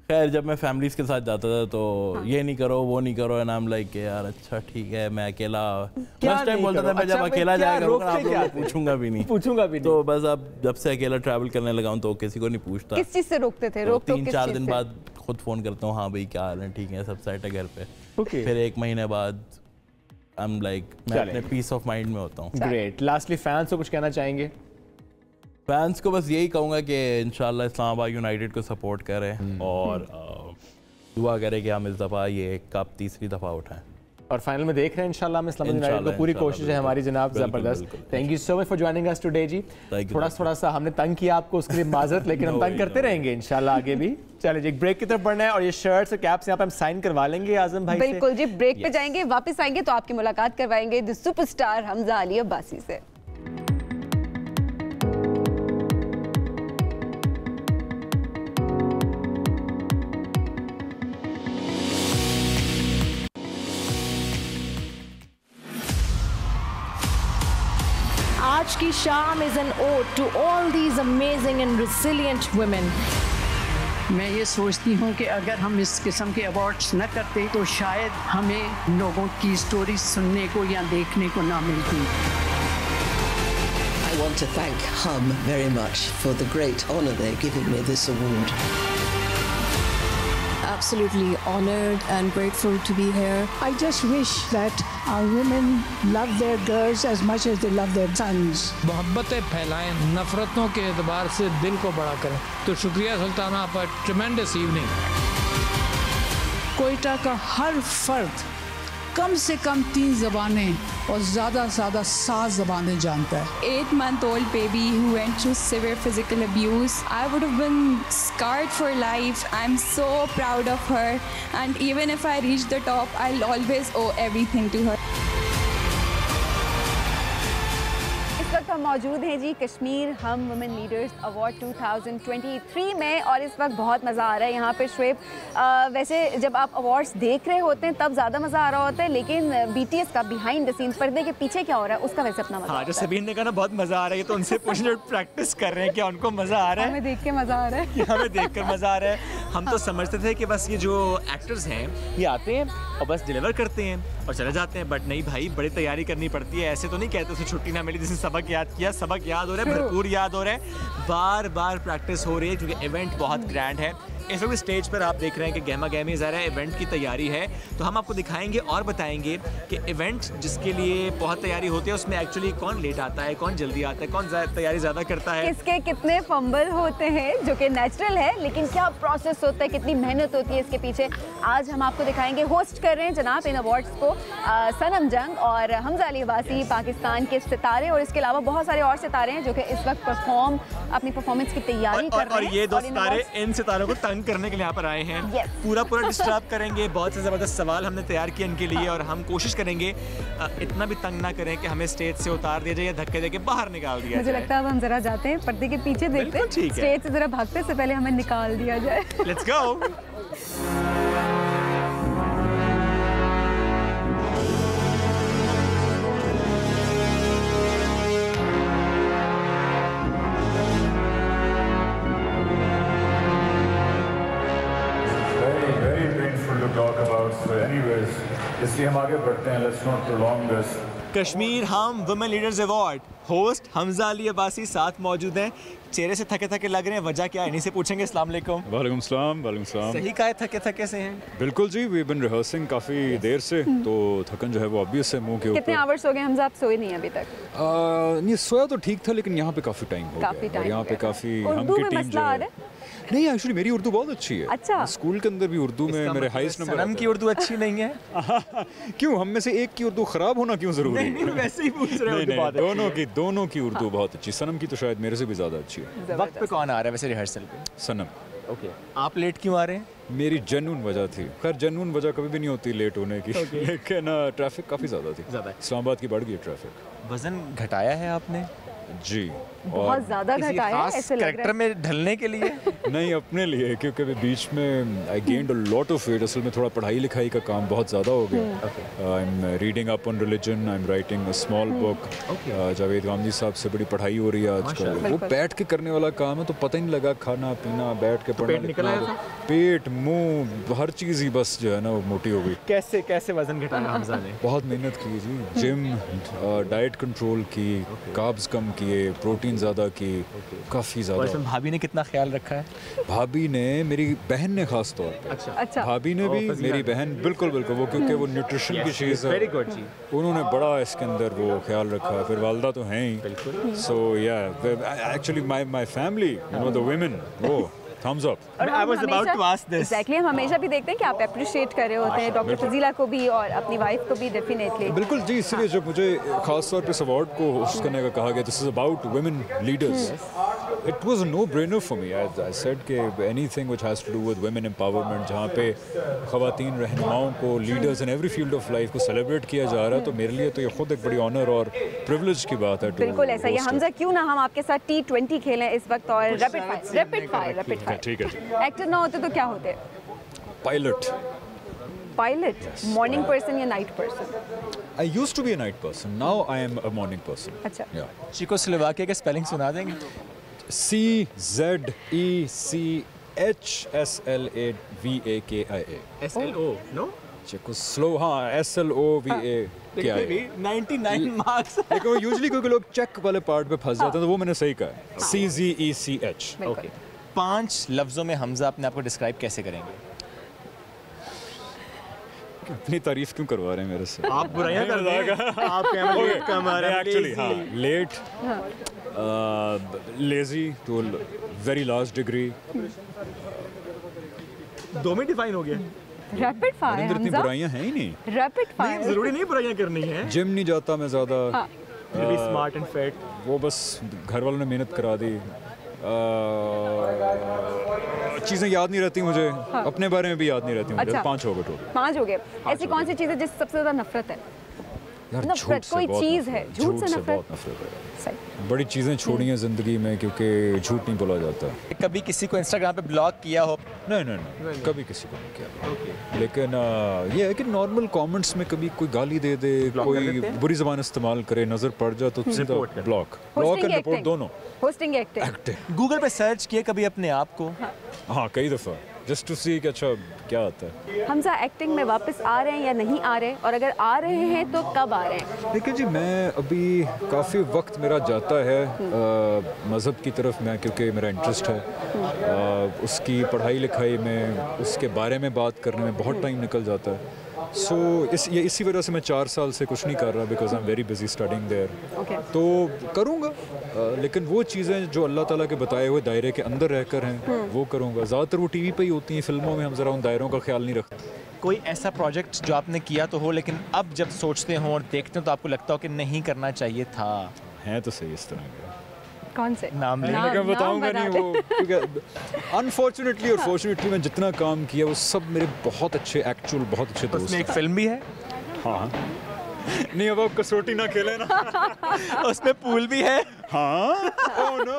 C: खैर जब मैं फैमिलीज के साथ जाता था तो ये नहीं करो वो नहीं करो, एंड आई एम लाइक यार अच्छा ठीक है मैं अकेला,
B: क्या
C: फर्स्ट टाइम
B: नहीं
C: बोलता
B: करो?
C: था मैं
B: अच्छा
C: जब
B: भाई,
C: अकेला
B: क्या
C: जाया करूँगा
B: रोकते
C: आप लोगों
B: क्या
C: को पूछूंगा भी नहीं।
B: पूछूंगा भी नहीं।
C: तो बस अब जब से अकेला ट्रैवल करने लगा हूँ तो किसी को नहीं पूछता।
A: किस चीज़ से रोकते थे?
C: तो
A: रोक तो
C: 3-4 दिन बाद खुद फोन करता हूँ, हाँ भाई क्या हाल है, ठीक है सब सेट है घर पे।
B: Okay.
C: फिर 1 महीने बाद आई एम लाइक मैं
B: चलें।
C: अपने पीस ऑफ माइंड में होता हूँ।
B: ग्रेट। लास्टली फैंस को कुछ कहना चाहेंगे?
C: फैंस को बस यही कहूँगा कि इंशाल्लाह इस्लामाबाद यूनाइटेड को सपोर्ट करें और दुआ करें कि हम इस दफ़ा ये कप तीसरी दफ़ा उठाएं।
B: और फाइनल में देख रहे हैं इंशाल्लाह हम इस्लामाबाद यूनाइटेड को, पूरी
C: इंशाल्लाह,
B: कोशिश है हमारी जनाब।
C: बिल्कुल,
B: जबरदस्त।
C: बिल्कुल।
B: Thank you so much for joining us today जी।
C: Thank you,
B: थोड़ा सा हमने तंग किया आपको, उसके लिए माजरत, लेकिन हम तंग करते रहेंगे इंशाल्लाह आगे भी। चलिए जी, एक ब्रेक की तरफ बढ़ना है और ये शर्ट्स और कैप्स यहाँ पे हम साइन करवा लेंगे आजम भाई से।
A: बिल्कुल जी, ब्रेक पे जाएंगे, वापस आएंगे तो आपकी मुलाकात करवाएंगे द सुपरस्टार हमजा अली अब्बासी से।
F: आज की शाम is an ode to all these amazing and resilient women.
G: मैं ये सोचती हूँ कि अगर हम इस किस्म के अवार्ड्स न करते तो शायद हमें लोगों की स्टोरी सुनने को या देखने को ना मिलती।
H: I want to thank Hum very much for the great honour they're giving me this award.
I: Absolutely honored and grateful to be here.
J: I just wish that our women love their girls as much as they love their sons.
K: Mohabbatein फैलाएं, नफरतों के एतबार से दिल को बड़ा करें। तो शुक्रिया सुल्ताना पर ट्रेमेंडस इवनिंग।
J: कोयटा का हर फर्द कम से कम 3 ज़बानें और ज़्यादा से ज़्यादा 7 ज़बानें जानता है।
I: 8-month-old baby who went through severe physical abuse. I would have been scarred for life. I'm so proud of her, and even if I reach the top, I'll always owe everything to her.
A: इस वक्त हम मौजूद हैं जी Kashmir Hum women leaders award 2023 में और इस वक्त बहुत मज़ा आ रहा है यहाँ पे शुएब। वैसे जब आप अवार्ड्स देख रहे होते हैं तब ज़्यादा मज़ा आ रहा होता है, लेकिन BTS का बिहाइंड द सीन्स, पर्दे के पीछे क्या हो रहा है उसका वैसे अपना मज़ा।
B: हाँ, जो सबीन ने कहा ना बहुत मज़ा आ रहा है, तो उनसे पूछना जो प्रैक्टिस कर रहे हैं क्या उनको मज़ा आ रहा है?
A: हमें देख के मज़ा आ रहा है।
B: हमें देख कर मज़ा आ रहा है। हम तो समझते थे कि बस ये जो एक्टर्स हैं ये आते हैं और बस डिलीवर करते हैं और चले जाते हैं, बट नहीं भाई, बड़ी तैयारी करनी पड़ती है। ऐसे तो नहीं कहते उसे छुट्टी ना मिली, जिसने सबक याद किया, सबक याद हो रहा है, भरपूर याद हो रहा है, बार बार प्रैक्टिस हो रही है क्योंकि इवेंट बहुत ग्रैंड है। इस वक्त स्टेज पर आप देख रहे हैं कि गहमा गहमी ज़रा इवेंट की तैयारी है, तो हम आपको दिखाएंगे और बताएंगे कि इवेंट जिसके लिए बहुत तैयारी होती है उसमें एक्चुअली कौन लेट आता है, कौन जल्दी आता है, कौन तैयारी ज़्यादा करता है,
A: किसके कितने फंबल होते हैं, जो कि नेचुरल है, लेकिन क्या प्रोसेस होता है, कितनी मेहनत होती है इसके पीछे। आज हम आपको दिखाएंगे। होस्ट कर रहे हैं जनाब इन अवार्ड्स को सनम जंग और हमजा अली अब्बासी, पाकिस्तान के सितारे, और इसके अलावा बहुत सारे और सितारे हैं जो कि इस वक्त अपनी परफॉर्मेंस की तैयारी कर रहे हैं।
B: और ये दो सितारे इन सितारों को तंग करने के लिए यहाँ पर आए हैं। पूरा डिस्टर्ब करेंगे। बहुत से ज़बरदस्त सवाल हमने तैयार किए इनके लिए और हम कोशिश करेंगे इतना भी तंग ना करें कि हमें स्टेज से उतार दिया जाए या धक्के देके बाहर निकाल दिया जाए।
A: मुझे लगता है अब हम जरा जाते हैं, पर्दे के पीछे देखते हैं, स्टेज से जरा भागते से पहले हमें निकाल दिया जाए।
B: Let's go.
L: इसलिए हम आगे बढ़ते हैं। Let's not prolong this.
B: Kashmir Hum women leaders award host Hamza Ali Abbasi साथ मौजूद हैं। चेहरे से थके थके लग रहे हैं, वजह क्या है इन्हीं से पूछेंगे। अस्सलाम वालेकुम।
L: वालेकुम सलाम। वालेकुम सलाम।
B: सही कहा है, थके थके से हैं?
L: बिल्कुल जी, वी बीन रिहर्सिंग काफ़ी देर से, तो थकन जो है वो ऑब्वियस है मुंह के ऊपर।
A: कितने आवर्स हो गए हमजा, आप सोए नहीं अभी तक?
L: नहीं, सोया तो ठीक था, लेकिन यहाँ पे काफ़ी टाइम हो गया और यहाँ पे काफ़ी हम की टीम जो है। नहीं, एक्चुअली मेरी उर्दू बहुत अच्छी है।
A: अच्छा।
L: स्कूल के अंदर भी उर्दू में मेरे हाईएस्ट नंबर।
B: सनम की उर्दू अच्छी नहीं है?
L: क्यों, हम में से एक की उर्दू खराब होना क्यों जरूरी है?
B: वैसे ही पूछ रहे
L: हैं। दोनों की उर्दू बहुत अच्छी। सनम की तो शायद मेरे से भी ज़्यादा अच्छी है।
B: वक्त पे कौन आ रहा है वैसे रिहर्सल पे?
L: सनम।
B: ओके, आप लेट क्यों आ रहे हैं?
L: मेरी जेन्युइन वजह थी। खैर जेन्युइन वजह कभी भी नहीं होती लेट होने की, लेकिन ट्रैफिक काफ़ी ज़्यादा थी। इस्लामाबाद की बढ़ गई ट्रैफिक।
B: वज़न घटाया है आपने?
L: जी,
A: बहुत ज़्यादा घटाया है ऐसे लग रहा है।
B: कैरेक्टर में ढलने के लिए?
L: नहीं, अपने लिए, क्योंकि अभी बीच में I gained a lot of weight. असल में थोड़ा पढ़ाई लिखाई का काम बहुत ज़्यादा हो गया। I am reading up on religion, I am writing a small book. Javed Gandhi साहब से बड़ी पढ़ाई हो रही है आजकल। वो बैठ के करने वाला काम है, तो पता ही नहीं लगा खाना पीना, बैठ के पढ़ना लिखना, पेट मुँह हर चीज़ ही बस जो है ना वो मोटी हो गई।
B: कैसे वज़न घटाया हमजा ने?
L: बहुत मेहनत की जी, जिम, डाइट कंट्रोल की, कार्ब्स कम किए, प्रोटीन ज़्यादा की, काफ़ी ज़्यादा।
B: भाभी ने कितना ख्याल रखा है?
L: भाभी ने, मेरी बहन ने खास तौर पे।
A: अच्छा।
L: भाभी ने भी, मेरी बहन बिल्कुल वो क्योंकि वो न्यूट्रिशन की चीज़ है, उन्होंने बड़ा इसके अंदर वो ख्याल रखा है। फिर वालदा तो हैं ही। सो या actually my family, you know the women, वो thumbs up.
B: I was about to ask this.
A: Exactly, हम हमेशा भी देखते हैं कि आप अप्रिशिएट कर रहे होते हैं डॉक्टर फजीला को भी और अपनी वाइफ को भी डेफिनेटली।
L: बिल्कुल जी, इसलिए जब मुझे खास तौर पे इस अवार्ड को होस्ट करने का कहा गया, this is about women leaders, it was a no brainer for me. I said कि anything which has to do with women empowerment, जहाँ पे खवातीन रहनुमाओं को, leaders in every field of life को सेलिब्रेट किया जा रहा है, तो मेरे लिए तो ये खुद एक बड़ी ऑनर और प्रिविलेज की बात है।
A: बिल्कुल ऐसा ही है हमजा। क्यों ना हम आपके साथ T20 खेलें इस वक्त और रैपिड फायर।
L: ठीक है जी।
A: एक्टर ना होते तो क्या होते?
L: पायलट।
A: मॉर्निंग पर्सन या night person?
L: I used to be a night person. Now I am a morning person.
A: अच्छा।
B: चेकोस्लोवाकिया के स्पेलिंग सुना देंगे?
L: CZECHSLAVAKIA.
B: SLO, no?
L: चेकोस्लो, हाँ, SLOVA। क्या है?
B: 99 मार्क्स।
L: लेकिन वो यूजुअली क्योंकि लोग चेक वाले पार्ट पे फंस जाते हैं, तो वो मैंने सही कहा, CZECH।
B: ओके, 5 लफ्जों में हमजा अपने आप को डिस्क्राइब कैसे करेंगे?
L: अपनी तारीफ क्यों करवा रहे हैं मेरे से?
B: आप बुराइयां कर रहे हैं। आप लेट कम आ रहे हैं।
L: एक्चुअली हाँ, late, lazy to very last degree.
B: 2 में डिफाइन हो गया।
A: रैपिड फायर
L: इतनी बुराइयां हैं ही नहीं।
A: रैपिड फायर
B: जरूरी नहीं बुराइयां करनी है।
L: जिम नहीं जाता मैं ज़्यादा।
B: Smart and fit.
L: वो बस घर वालों ने मेहनत करा दी। चीज़ें याद नहीं रहती मुझे। अपने बारे में भी याद नहीं रहती मुझे।
A: अच्छा।
L: 5 हो गए टोटल।
A: 5 हो गए। ऐसी कौन सी चीज़ है जिससे सबसे ज़्यादा नफरत है?
L: यार,
A: नफरत कोई चीज़ है, झूठ से नफरत।
L: बहुत नफरत है।
A: सही।
L: बड़ी चीज़ें छोड़ी हैं ज़िंदगी में, क्योंकि झूठ नहीं बोला जाता।
B: कभी किसी को इंस्टाग्राम पे ब्लॉक किया हो?
L: नहीं, कभी किसी को नहीं किया। लेकिन ये है कि नॉर्मल कमेंट्स में कभी कोई गाली दे दे, कोई बुरी ज़बान इस्तेमाल करे, नज़र पड़ जाए तो ब्लॉक एंड रिपोर्ट दोनों।
A: Hosting acting.
B: गूगल पे सर्च किए कभी अपने आप को?
L: हाँ, कई दफ़ा, जस्ट टू सी कि अच्छा क्या आता है।
A: हमजा एक्टिंग में वापस आ रहे हैं या नहीं आ रहे, और अगर आ रहे हैं तो कब आ रहे हैं?
L: देखिए जी, मैं अभी काफ़ी वक्त मेरा जाता है मज़हब की तरफ में, क्योंकि मेरा इंटरेस्ट है उसकी पढ़ाई लिखाई में, उसके बारे में बात करने में बहुत टाइम निकल जाता है। सो इसी वजह से मैं 4 साल से कुछ नहीं कर रहा, because I am very busy studying there. तो करूँगा, लेकिन वो चीज़ें जो अल्लाह ताला के बताए हुए दायरे के अंदर रहकर हैं वो करूँगा। ज़्यादातर वो टीवी पे ही होती हैं, फिल्मों में हम ज़रा उन दायरों का ख्याल नहीं रखते।
B: कोई ऐसा प्रोजेक्ट जो आपने किया तो हो, लेकिन अब जब सोचते हो और देखते हो तो आपको लगता हो कि नहीं करना चाहिए था?
L: हैं तो सही इस तरह के।
A: कौन से?
B: नाम
L: मैं बताऊंगा नहीं वो, क्योंकि अनफॉर्चुनेटली और फॉर्चुनेटली मैं जितना काम किया वो सब मेरे बहुत अच्छे एक्चुअल बहुत अच्छे दोस्त।
B: उसमें एक फिल्म भी है?
L: हाँ। नहीं, अब आप कसौटी ना खेले ना।
B: उसमें पूल भी है?
L: हाँ। Oh no.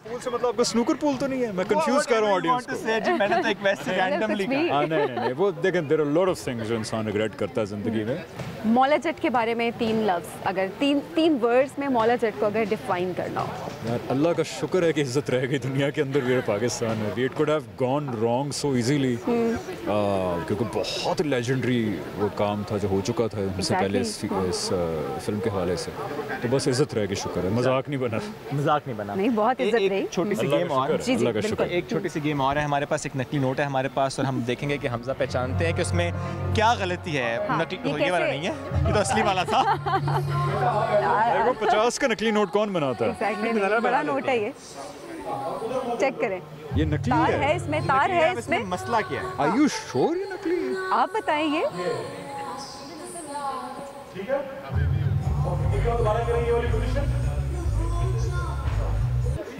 L: पूल से मतलब आपका स्नूकर पूल तो नहीं है? मैं कंफ्यूज कर रहा हूँ ऑडियंस को।
B: मैंने तो एक वैसे रैंडमली कहा।
L: नहीं, वो देखें, there are lot of things जो इंसान रिग्रेट करता है जिंदगी में।
A: मौला जट के बारे में 3 लफ्ज, अगर तीन वर्ड्स में मौला जट को अगर डिफाइन करना हो?
L: यार, अल्लाह का शुक्र है कि इज्जत रह गई दुनिया के अंदर मेरे पाकिस्तान में। It could have gone wrong so easily, क्योंकि बहुत लेजेंडरी वो काम था जो हो चुका था हमसे पहले इस फिल्म के हवाले से। तो बस इज्जत रह गई, शुक्र है। मजाक नहीं बना।
A: नहीं, बहुत इज्जत रही।
B: छोटी सी गेम और,
L: अल्लाह का शुक्र।
B: एक छोटी सी गेम और है हमारे पास। एक नकली नोट है हमारे पास और हम देखेंगे कि हमजा पहचानते हैं कि उसमें क्या गलती है। नकली ये वाला नहीं है, ये तो असली वाला था।
L: 50 का नकली नोट कौन बनाता है?
A: बड़ा नोट है ये, चेक करें।
L: ये नकली
A: है इसमें, तार है इसमें।
B: मसला क्या है?
L: आर यू श्योर ये नकली है?
A: आप बताइए।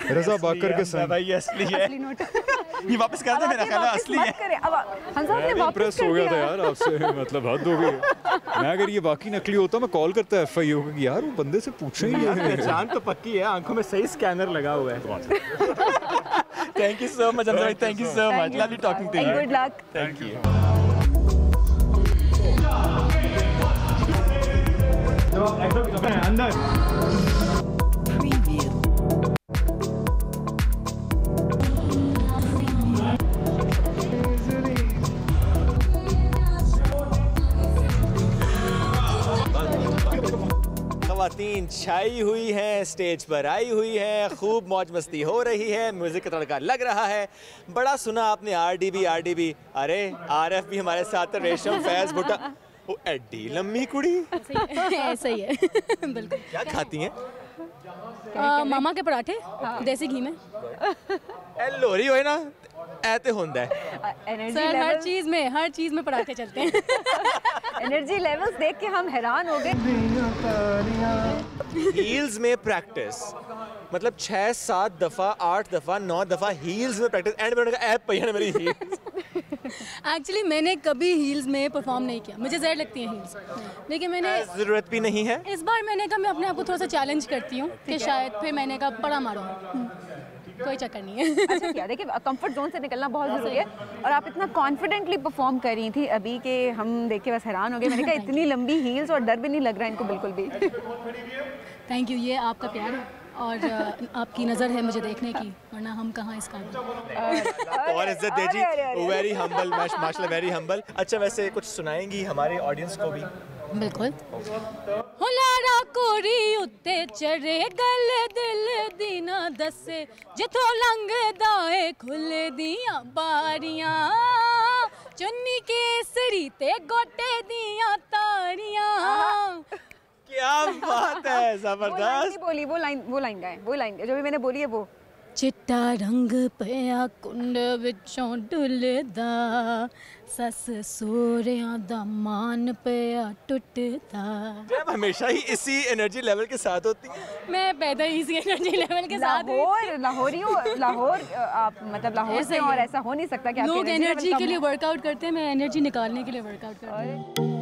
L: रजा बाकर के संग
B: भाई ये असली है। ये वापस कर दे, मेरा ख्याल है असली है।
A: अब हमजा ने वापस
L: इम्प्रेस हो गया था यार आपसे, मतलब हद हो गई। मैं अगर ये बाकी नकली होता मैं कॉल करता FIU कि यार वो बंदे से पूछे ही नहीं।
B: पहचान तो पक्की है, आंखों में सही स्कैनर लगा हुआ है। Thank you so much Hamza भाई, thank you so much, lovely talking to you.
A: Good luck.
B: Thank you. ख़वातीन छाई हुई हैं, स्टेज पर आई हुई हैं, खूब मौज मस्ती हो रही है, म्यूजिक का तड़का लग रहा है। बड़ा सुना आपने RDB। अरे RF भी हमारे साथ है, रेशम, फैज, भुट्टा, वो एड्डी लम्मी कुड़ी।
M: ऐसा ही है। बिल्कुल।
B: क्या खाती हैं?
M: मामा के पराठे देसी घी में।
B: लोरी हो ना ऐते होंदा है
M: सर, हर चीज में पराठे चलते हैं।
A: एनर्जी लेवल्स देख के हम हैरान हो गए।
B: हील्स में प्रैक्टिस मतलब 6, 7 दफा, 8 दफा, 9 दफा हील्स में प्रैक्टिस। एंड में ऐप पई है मेरी हील्स।
M: एक्चुअली मैंने कभी हील्स में परफॉर्म नहीं किया, मुझे जहर लगती है हील्स, लेकिन मैंने
B: जरूरत भी नहीं है।
M: इस बार मैंने कहा मैं अपने आप को थोड़ा सा चैलेंज करती हूँ कि शायद फिर मैंने कहा पड़ा मारो, कोई चक्कर नहीं है।
A: अच्छा क्या, देखिए कंफर्ट जोन से निकलना बहुत ज़रूरी है। और आप इतना कॉन्फिडेंटली परफॉर्म कर रही थी अभी कि हम देख के बस हैरान हो गए। मैंने कहा इतनी लंबी हील्स और डर भी नहीं लग रहा इनको बिल्कुल भी।
M: थैंक यू, ये आपका प्यार है और आपकी नज़र है मुझे देखने की, वरना हम कहाँ इस काबिल।
B: और इज्जत दे जी, वेरी हम्बल, माशाल्लाह वेरी हम्बल। अच्छा वैसे कुछ सुनाएंगी हमारे ऑडियंस को भी?
M: बिल्कुल। हुलारा कोरी उत्ते चढ़े गल दिल दी ना दसे, जिथों लंघदा ए खुल दियां बारियां, चुन्नी केसरी ते गोटे दियां तारियां।
B: क्या बात है, जबरदस्त।
A: वो लाइन गाए, वो लाइन जो भी मैंने बोली है वो।
M: चिट्टा रंग पिया कुंड विचों डुलदा, सस सोहरियां दा मान पिया टुटदा।
B: जब हमेशा ही इसी एनर्जी लेवल के साथ होती है।
M: मैं पैदा ही इसी एनर्जी लेवल के साथ
A: लाहौर आप मतलब लाहौर से, और ऐसा हो नहीं सकता कि
M: लोग एनर्जी के लिए वर्कआउट करते हैं, मैं एनर्जी निकालने के लिए वर्कआउट करती हूँ।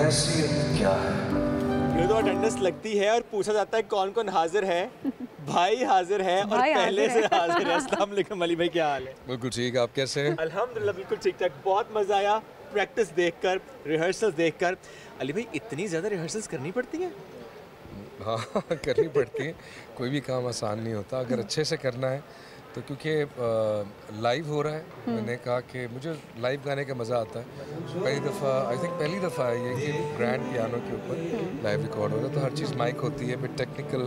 N: हैसियत क्या है?
B: ये तो अटेंडेंस लगती है और पूछा जाता है कौन कौन हाजिर है। भाई हाजिर है और पहले से हाजिर है। अस्सलाम वालेकुम अली भाई, क्या हाल है?
N: बिल्कुल ठीक, आप कैसे हैं?
B: अल्हम्दुलिल्लाह बिल्कुल ठीक ठाक। बहुत मज़ा आया प्रैक्टिस देखकर, रिहर्सल्स देखकर। अली भाई इतनी ज़्यादा रिहर्सल्स करनी पड़ती हैं?
N: हाँ करनी पड़ती है, कोई भी काम आसान नहीं होता अगर अच्छे से करना है तो। क्योंकि लाइव हो रहा है, मैंने कहा कि मुझे लाइव गाने का मज़ा आता है। पहली दफ़ा आई थिंक पहली दफ़ा है ये कि ग्रैंड पियानो के ऊपर लाइव रिकॉर्ड हो रहा है, तो हर चीज़ माइक होती है, फिर टेक्निकल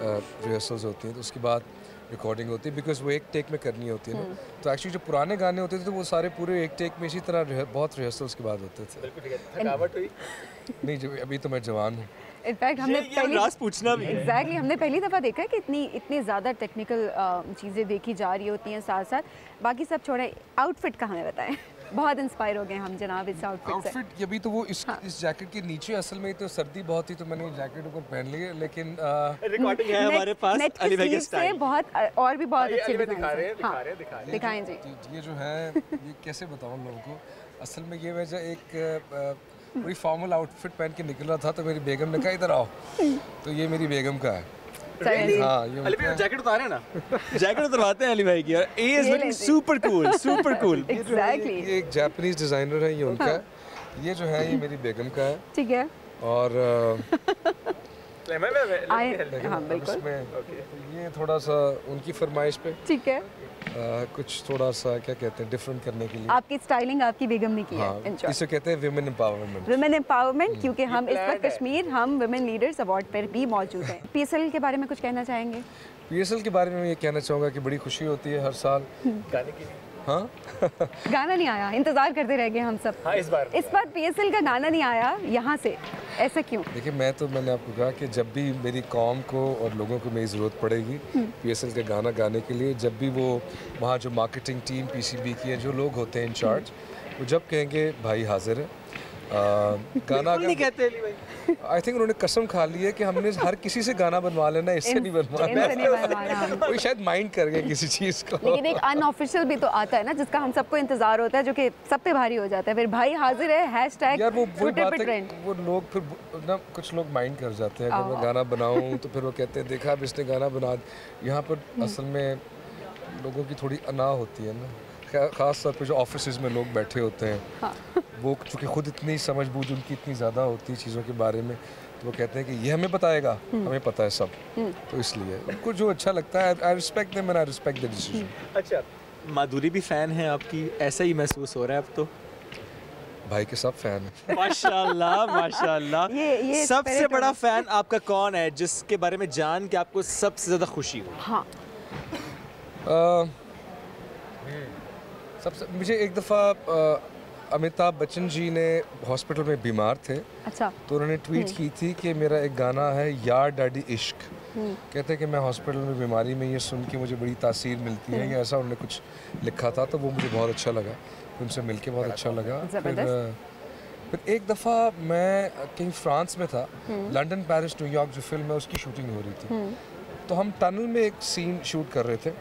N: रिहर्सल्स होती हैं, तो उसके बाद रिकॉर्डिंग होती है, बिकॉज वो एक टेक में करनी होती है ना। तो एक्चुअली जो पुराने गाने होते थे तो वो सारे पूरे एक टेक में इसी तरह बहुत रिहर्सल्स के बाद होते थे।
B: थकावट हुई?
N: नहीं, अभी तो मैं जवान हूँ।
A: इनफैक्ट हमने हमने पहली दफ़ा देखा है कि इतनी ज़्यादा टेक्निकल चीज़ें देखी जा रही होती हैं साथ साथ। बाकी सब छोड़े, आउटफिट का हमें बताएं। बहुत इंस्पायर हो गए हम जनाब इस आउटफिट से।
N: अभी तो वो इस जैकेट के नीचे असल में तो सर्दी बहुत थी तो मैंने जैकेट ऊपर पहन ली है, लेकिन
B: रिकॉर्डिंग है हमारे पास अली भाई के स्टाइल
A: बहुत और भी बहुत अच्छे
B: दिखा रहे हैं।
N: दिखाएं जी। ये जो है ये कैसे बताऊं लोगों को, असल में ये वजह एक पूरी फॉर्मल आउटफिट पहन के निकल रहा था तो मेरी बेगम ने कहा इधर आओ, तो ये मेरी बेगम का है। हाँ, ये
B: अली भाई जैकेट उतारे ना, जैकेट उतरवाते हैं अली भाई की। He is looking super cool, super cool.
A: Exactly.
N: ये एक जापानीज डिजाइनर है, ये उनका है। ये जो है ये मेरी बेगम का है।
A: ठीक है।
N: और
A: हाँ बिल्कुल।
N: ये थोड़ा सा उनकी फरमाइश पे,
A: ठीक है,
N: कुछ थोड़ा सा क्या कहते हैं डिफरेंट करने के लिए।
A: आपकी स्टाइलिंग आपकी बेगम ने की है।
N: इसे कहते हैं विमेन एम्पावरमेंट।
A: विमेन एम्पावरमेंट, क्योंकि हम इस वक्त कश्मीर हम विमेन लीडर्स अवार्ड पर भी मौजूद हैं। पीएसएल के बारे में कुछ कहना चाहेंगे?
N: पीएसएल के बारे में ये कहना चाहूँगा कि बड़ी खुशी होती है हर साल
B: गाने की।
N: हाँ
A: गाना नहीं आया, इंतजार करते रह गए हम सब।
B: हाँ, इस बार
A: पीएसएल का गाना नहीं आया यहाँ से, ऐसा क्यों?
N: देखिए मैंने आपको कहा कि जब भी मेरी कौम को और लोगों को मेरी ज़रूरत पड़ेगी पीएसएल का गाना गाने के लिए, जब भी वो वहाँ जो मार्केटिंग टीम पीसीबी की है, जो लोग होते हैं इंचार्ज, वो जब कहेंगे भाई हाजिर है गाना
B: नहीं कहते
N: आई थिंक उन्होंने कसम खा ली है कि हमने हर किसी से गाना बनवा लेना, इससे नहीं बनवाना। वो शायद माइंड कर गए किसी चीज़ को।
A: लेकिन एक अनऑफिशियल भी तो आता है ना जिसका हम सबको इंतजार होता है, जो कि सब पे भारी हो जाता है। फिर भाई हाजिर है हैशटैग
N: यार वो ट्रेंड। वो लोग फिर ना कुछ लोग माइंड कर जाते हैं, अगर मैं गाना बनाऊं तो फिर वो कहते हैं देखा अब इसने गाना बना। यहाँ पर असल में लोगों की थोड़ी अना होती है ना, खास तौर पे जो ऑफिस में लोग बैठे होते हैं। हाँ। वो चूँकि खुद इतनी समझबूझ उनकी इतनी ज़्यादा होती है चीज़ों के बारे में, तो वो कहते हैं कि ये हमें बताएगा, हमें पता है सब। तो इसलिए उनको जो अच्छा लगता है I respect them and I respect the decision.
B: अच्छा, माधुरी भी फ़ैन है आपकी, ऐसा ही महसूस हो रहा है अब तो?
N: भाई के सब फ़ैन हैं।
B: माशाल्लाह माशाल्लाह।
A: ये
B: सबसे बड़ा फ़ैन आपका कौन है जिसके बारे में जान के आपको सबसे ज़्यादा खुशी हो?
A: हाँ
N: सबसे मुझे एक दफ़ा अमिताभ बच्चन जी ने हॉस्पिटल में बीमार थे।
A: अच्छा।
N: तो उन्होंने ट्वीट की थी कि मेरा एक गाना है यार डैडी इश्क। कहते हैं कि मैं हॉस्पिटल में बीमारी में ये सुन के मुझे बड़ी तासीर मिलती है, या ऐसा उन्होंने कुछ लिखा था, तो वो मुझे बहुत अच्छा लगा, उनसे मिलके बहुत अच्छा लगा। फिर एक दफ़ा मैं कहीं फ्रांस में था, लंदन पेरिस न्यूयॉर्क जो फिल्म है उसकी शूटिंग हो रही थी, तो हम टनल में एक सीन शूट कर रहे थे,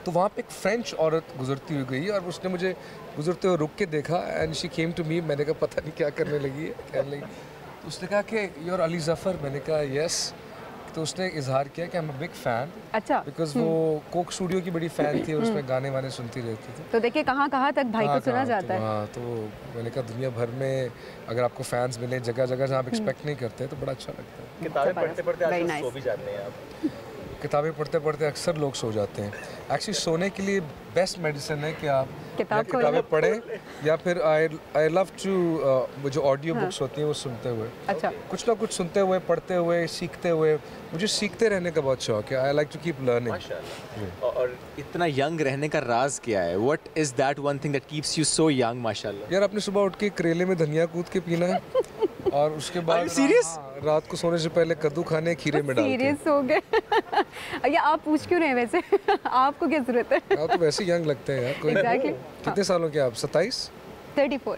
N: तो वहाँ पे एक फ्रेंच औरत गुजरती हुई गई और उसने मुझे गुजरते हुए रुक के देखा and she came to me. मैंने कहा पता नहीं क्या करने लगी है, कहने लगी, तो उसने कहा कि यू आर अली ज़फ़र। मैंने कहा यस। तो उसने इजहार किया कि I am a big fan.
A: अच्छा।
N: बिकॉज वो कोक स्टूडियो की बड़ी फ़ैन थी और उसमें गाने वाने सुनती रहती थी।
A: तो देखिए कहाँ तक भाई को सुना जाता है।
N: हाँ, तो मैंने कहा दुनिया भर में अगर आपको फैंस मिले जगह जगह जहाँ आप एक्सपेक्ट नहीं करते तो बड़ा अच्छा लगता है।
B: किताबें पढ़ते पढ़ते सो भी जाते हैं आप?
N: किताबें पढ़ते पढ़ते अक्सर लोग सो जाते हैं। एक्चुअली सोने के लिए बेस्ट मेडिसिन है कि आप किताबें पढ़ें, या फिर आई लव टू जो ऑडियो बुक्स होती हैं वो सुनते हुए।
A: अच्छा।
N: कुछ ना कुछ सुनते हुए, पढ़ते हुए, सीखते हुए। मुझे सीखते रहने का बहुत शौक है। I like to keep learning.
B: और इतना यंग रहने का राज क्या है? What is that one thing that keeps you so young? माशाल्लाह
N: यार, आपने सुबह उठ के करेले में धनिया कूट के पीना है और उसके बाद रात को सोने से पहले कद्दू खाने, खीरे में डाल के।
A: सीरियस हो गए। या आप पूछ क्यों रहे वैसे? आपको क्या जरूरत है?
N: आप तो वैसे यंग लगते हैं यार। कोई कितने सालों के आप? 27?
A: 34।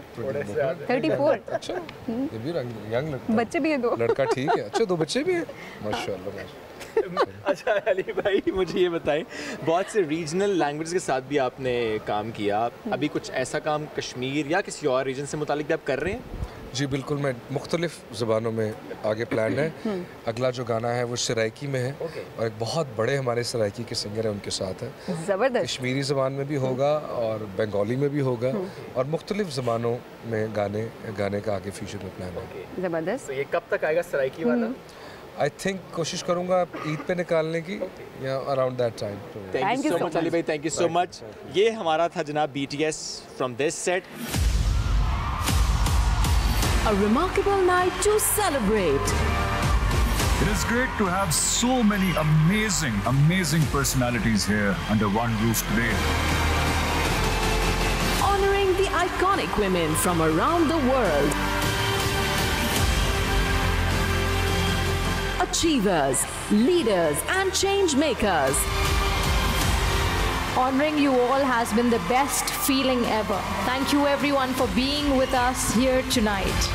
N: अच्छा, ये भी यंग लगता है।
A: बच्चे भी हैं 2।
N: लड़का ठीक है। अच्छा, 2 बच्चे भी हैं, माशाल्लाह।
B: अच्छा अली भाई, मुझे ये बताएं, बहुत से रीजनल लैंग्वेज के साथ भी आपने काम किया, अभी कुछ ऐसा काम कश्मीर या किसी और रीजन से मुतालिक भी आप कर रहे हैं?
N: जी बिल्कुल, मैं मुख्तलिफ ज़बानों में आगे प्लान है। अगला जो गाना है वो सराइकी में है और एक बहुत बड़े हमारे सराइकी के सिंगर हैं, उनके साथ है।
A: ज़बरदस्त।
N: कश्मीरी ज़बान में भी होगा और बंगाली में भी होगा और मुख्तलिफ ज़बानों में गाने का आगे फ्यूचर में प्लान है।
A: ज़बरदस्त।
B: ये कब तक आएगा सराइकी वाला?
N: आई थिंक कोशिश करूंगा ईद पे निकालने की या around that time.
B: Thank you so much Ali भाई, थैंक यू सो मच। ये हमारा था जनाब BTS from this set.
F: A remarkable night to celebrate.
O: It is great to have so many amazing personalities here under one roof today.
F: Honoring the iconic women from around the world. Achievers, leaders and change makers.
P: Honoring you all has been the best feeling ever. Thank you everyone for being with us here tonight.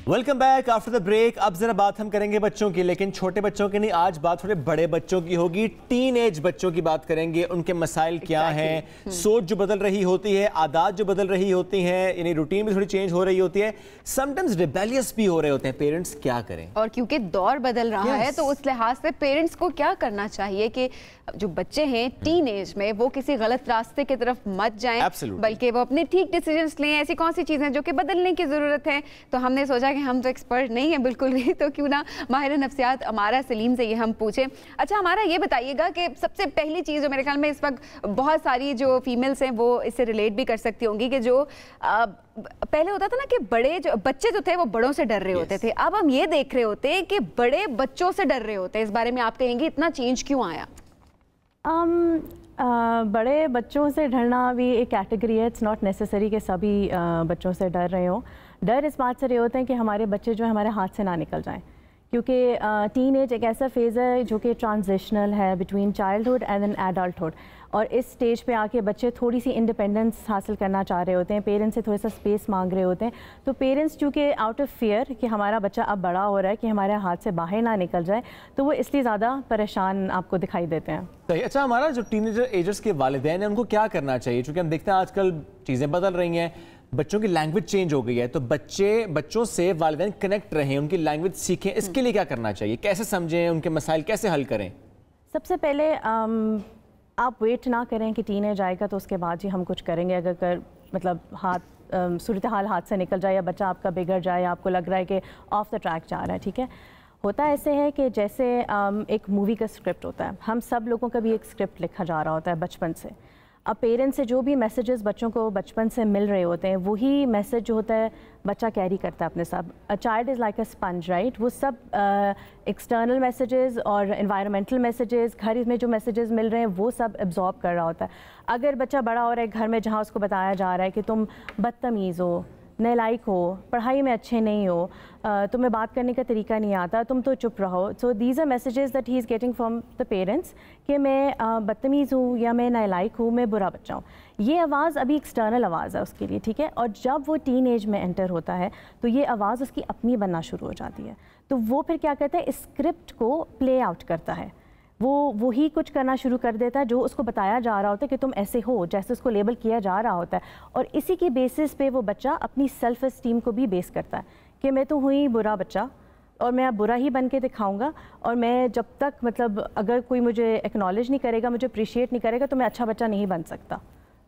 B: Welcome back after the break. अब जरा बात हम करेंगे बच्चों की, लेकिन छोटे बच्चों की नहीं, आज बात थोड़े बड़े बच्चों की होगी। टीन एज बच्चों की बात करेंगे, उनके मसाइल क्या हैं, सोच जो बदल रही होती है, आदत जो बदल रही होती हैं, यानी रूटीन भी थोड़ी चेंज हो रही होती है, समटाइम्स रिबेलियस भी हो रहे होते हैं। पेरेंट्स क्या करें? और क्योंकि दौर बदल रहा है तो उस लिहाज से पेरेंट्स को क्या करना चाहिए कि जो बच्चे हैं टीन एज में वो किसी गलत रास्ते की तरफ मत जाएं, बल्कि वो अपने ठीक डिसीजंस लें। ऐसी कौन सी चीज़ें जो कि बदलने की ज़रूरत है, तो हमने सोचा कि हम तो एक्सपर्ट नहीं हैं बिल्कुल भी, तो क्यों ना माहिर नफ्सियात अमारा सलीम से ये हम पूछें। अच्छा हमारा ये बताइएगा कि सबसे पहली चीज़ जो मेरे ख्याल में इस वक्त बहुत सारी जो फीमेल्स हैं वो इससे रिलेट भी कर सकती होंगी कि जो पहले होता था ना कि बड़े जो बच्चे जो थे वो बड़ों से डर रहे होते थे, अब हम ये देख रहे होते हैं कि बड़े बच्चों से डर रहे होते हैं। इस बारे में आप कहेंगे इतना चेंज क्यों आया?
Q: बड़े बच्चों से डरना भी एक कैटेगरी है। इट्स नॉट नेसेसरी कि सभी बच्चों से डर रहे हों। डर इस बात से रहे होते हैं कि हमारे बच्चे जो है हमारे हाथ से ना निकल जाएं, क्योंकि टीन एज एक ऐसा फेज़ है जो कि ट्रांजिशनल है between childhood and an adulthood, और इस स्टेज पे आके बच्चे थोड़ी सी इंडिपेंडेंस हासिल करना चाह रहे होते हैं, पेरेंट्स से थोड़ा सा स्पेस मांग रहे होते हैं। तो पेरेंट्स चूँकि आउट ऑफ फियर कि हमारा बच्चा अब बड़ा हो रहा है कि हमारे हाथ से बाहर ना निकल जाए, तो वो इसलिए ज़्यादा परेशान आपको दिखाई देते हैं।
B: सही। अच्छा हमारा जो टीनेजर एजर्स के वालिदैन हैं उनको क्या करना चाहिए? क्योंकि हम देखते हैं आजकल चीज़ें बदल रही हैं, बच्चों की लैंग्वेज चेंज हो गई है, तो बच्चों से वालिदैन कनेक्ट रहें, उनकी लैंग्वेज सीखें, इसके लिए क्या करना चाहिए? कैसे समझें, उनके मसाइल कैसे हल करें?
Q: सबसे पहले आप वेट ना करें कि टीनेज आएगा तो उसके बाद ही हम कुछ करेंगे। अगर मतलब सूरत हाल हाथ से निकल जाए या बच्चा आपका बिगड़ जाए या आपको लग रहा है कि ऑफ द ट्रैक जा रहा है, ठीक है, होता ऐसे है कि जैसे एक मूवी का स्क्रिप्ट होता है, हम सब लोगों का भी एक स्क्रिप्ट लिखा जा रहा होता है बचपन से। अब पेरेंट्स से जो भी मैसेजेस बच्चों को बचपन से मिल रहे होते हैं वही मैसेज जो होता है बच्चा कैरी करता है अपने साथ। A child is like a sponge, right? वो सब एक्सटर्नल मैसेजेस और एनवायरमेंटल मैसेजेस, घर में जो मैसेजेस मिल रहे हैं वो सब एब्जॉर्ब कर रहा होता है। अगर बच्चा बड़ा हो रहा है घर में जहाँ उसको बताया जा रहा है कि तुम बदतमीज़ हो, नालायक हो, पढ़ाई में अच्छे नहीं हो, तुम्हें बात करने का तरीका नहीं आता, तुम तो चुप रहो। So these are messages that he is getting from the parents कि मैं बदतमीज़ हूँ या मैं नालायक हूँ, मैं बुरा बच्चा हूँ। ये आवाज़ अभी एक्सटर्नल आवाज़ है उसके लिए, ठीक है। और जब वो टीन एज में एंटर होता है तो ये आवाज़ उसकी अपनी बनना शुरू हो जाती है। तो वो फिर क्या करता है, इस स्क्रिप्ट को प्ले आउट करता है, वो ही कुछ करना शुरू कर देता है जो उसको बताया जा रहा होता है कि तुम ऐसे हो, जैसे उसको लेबल किया जा रहा होता है। और इसी की बेसिस पे वो बच्चा अपनी सेल्फ एस्टीम को भी बेस करता है कि मैं तो हुई बुरा बच्चा और मैं अब बुरा ही बन के दिखाऊँगा, और मैं जब तक मतलब अगर कोई मुझे एक्नॉलेज नहीं करेगा, मुझे अप्रिशिएट नहीं करेगा, तो मैं अच्छा बच्चा नहीं बन सकता।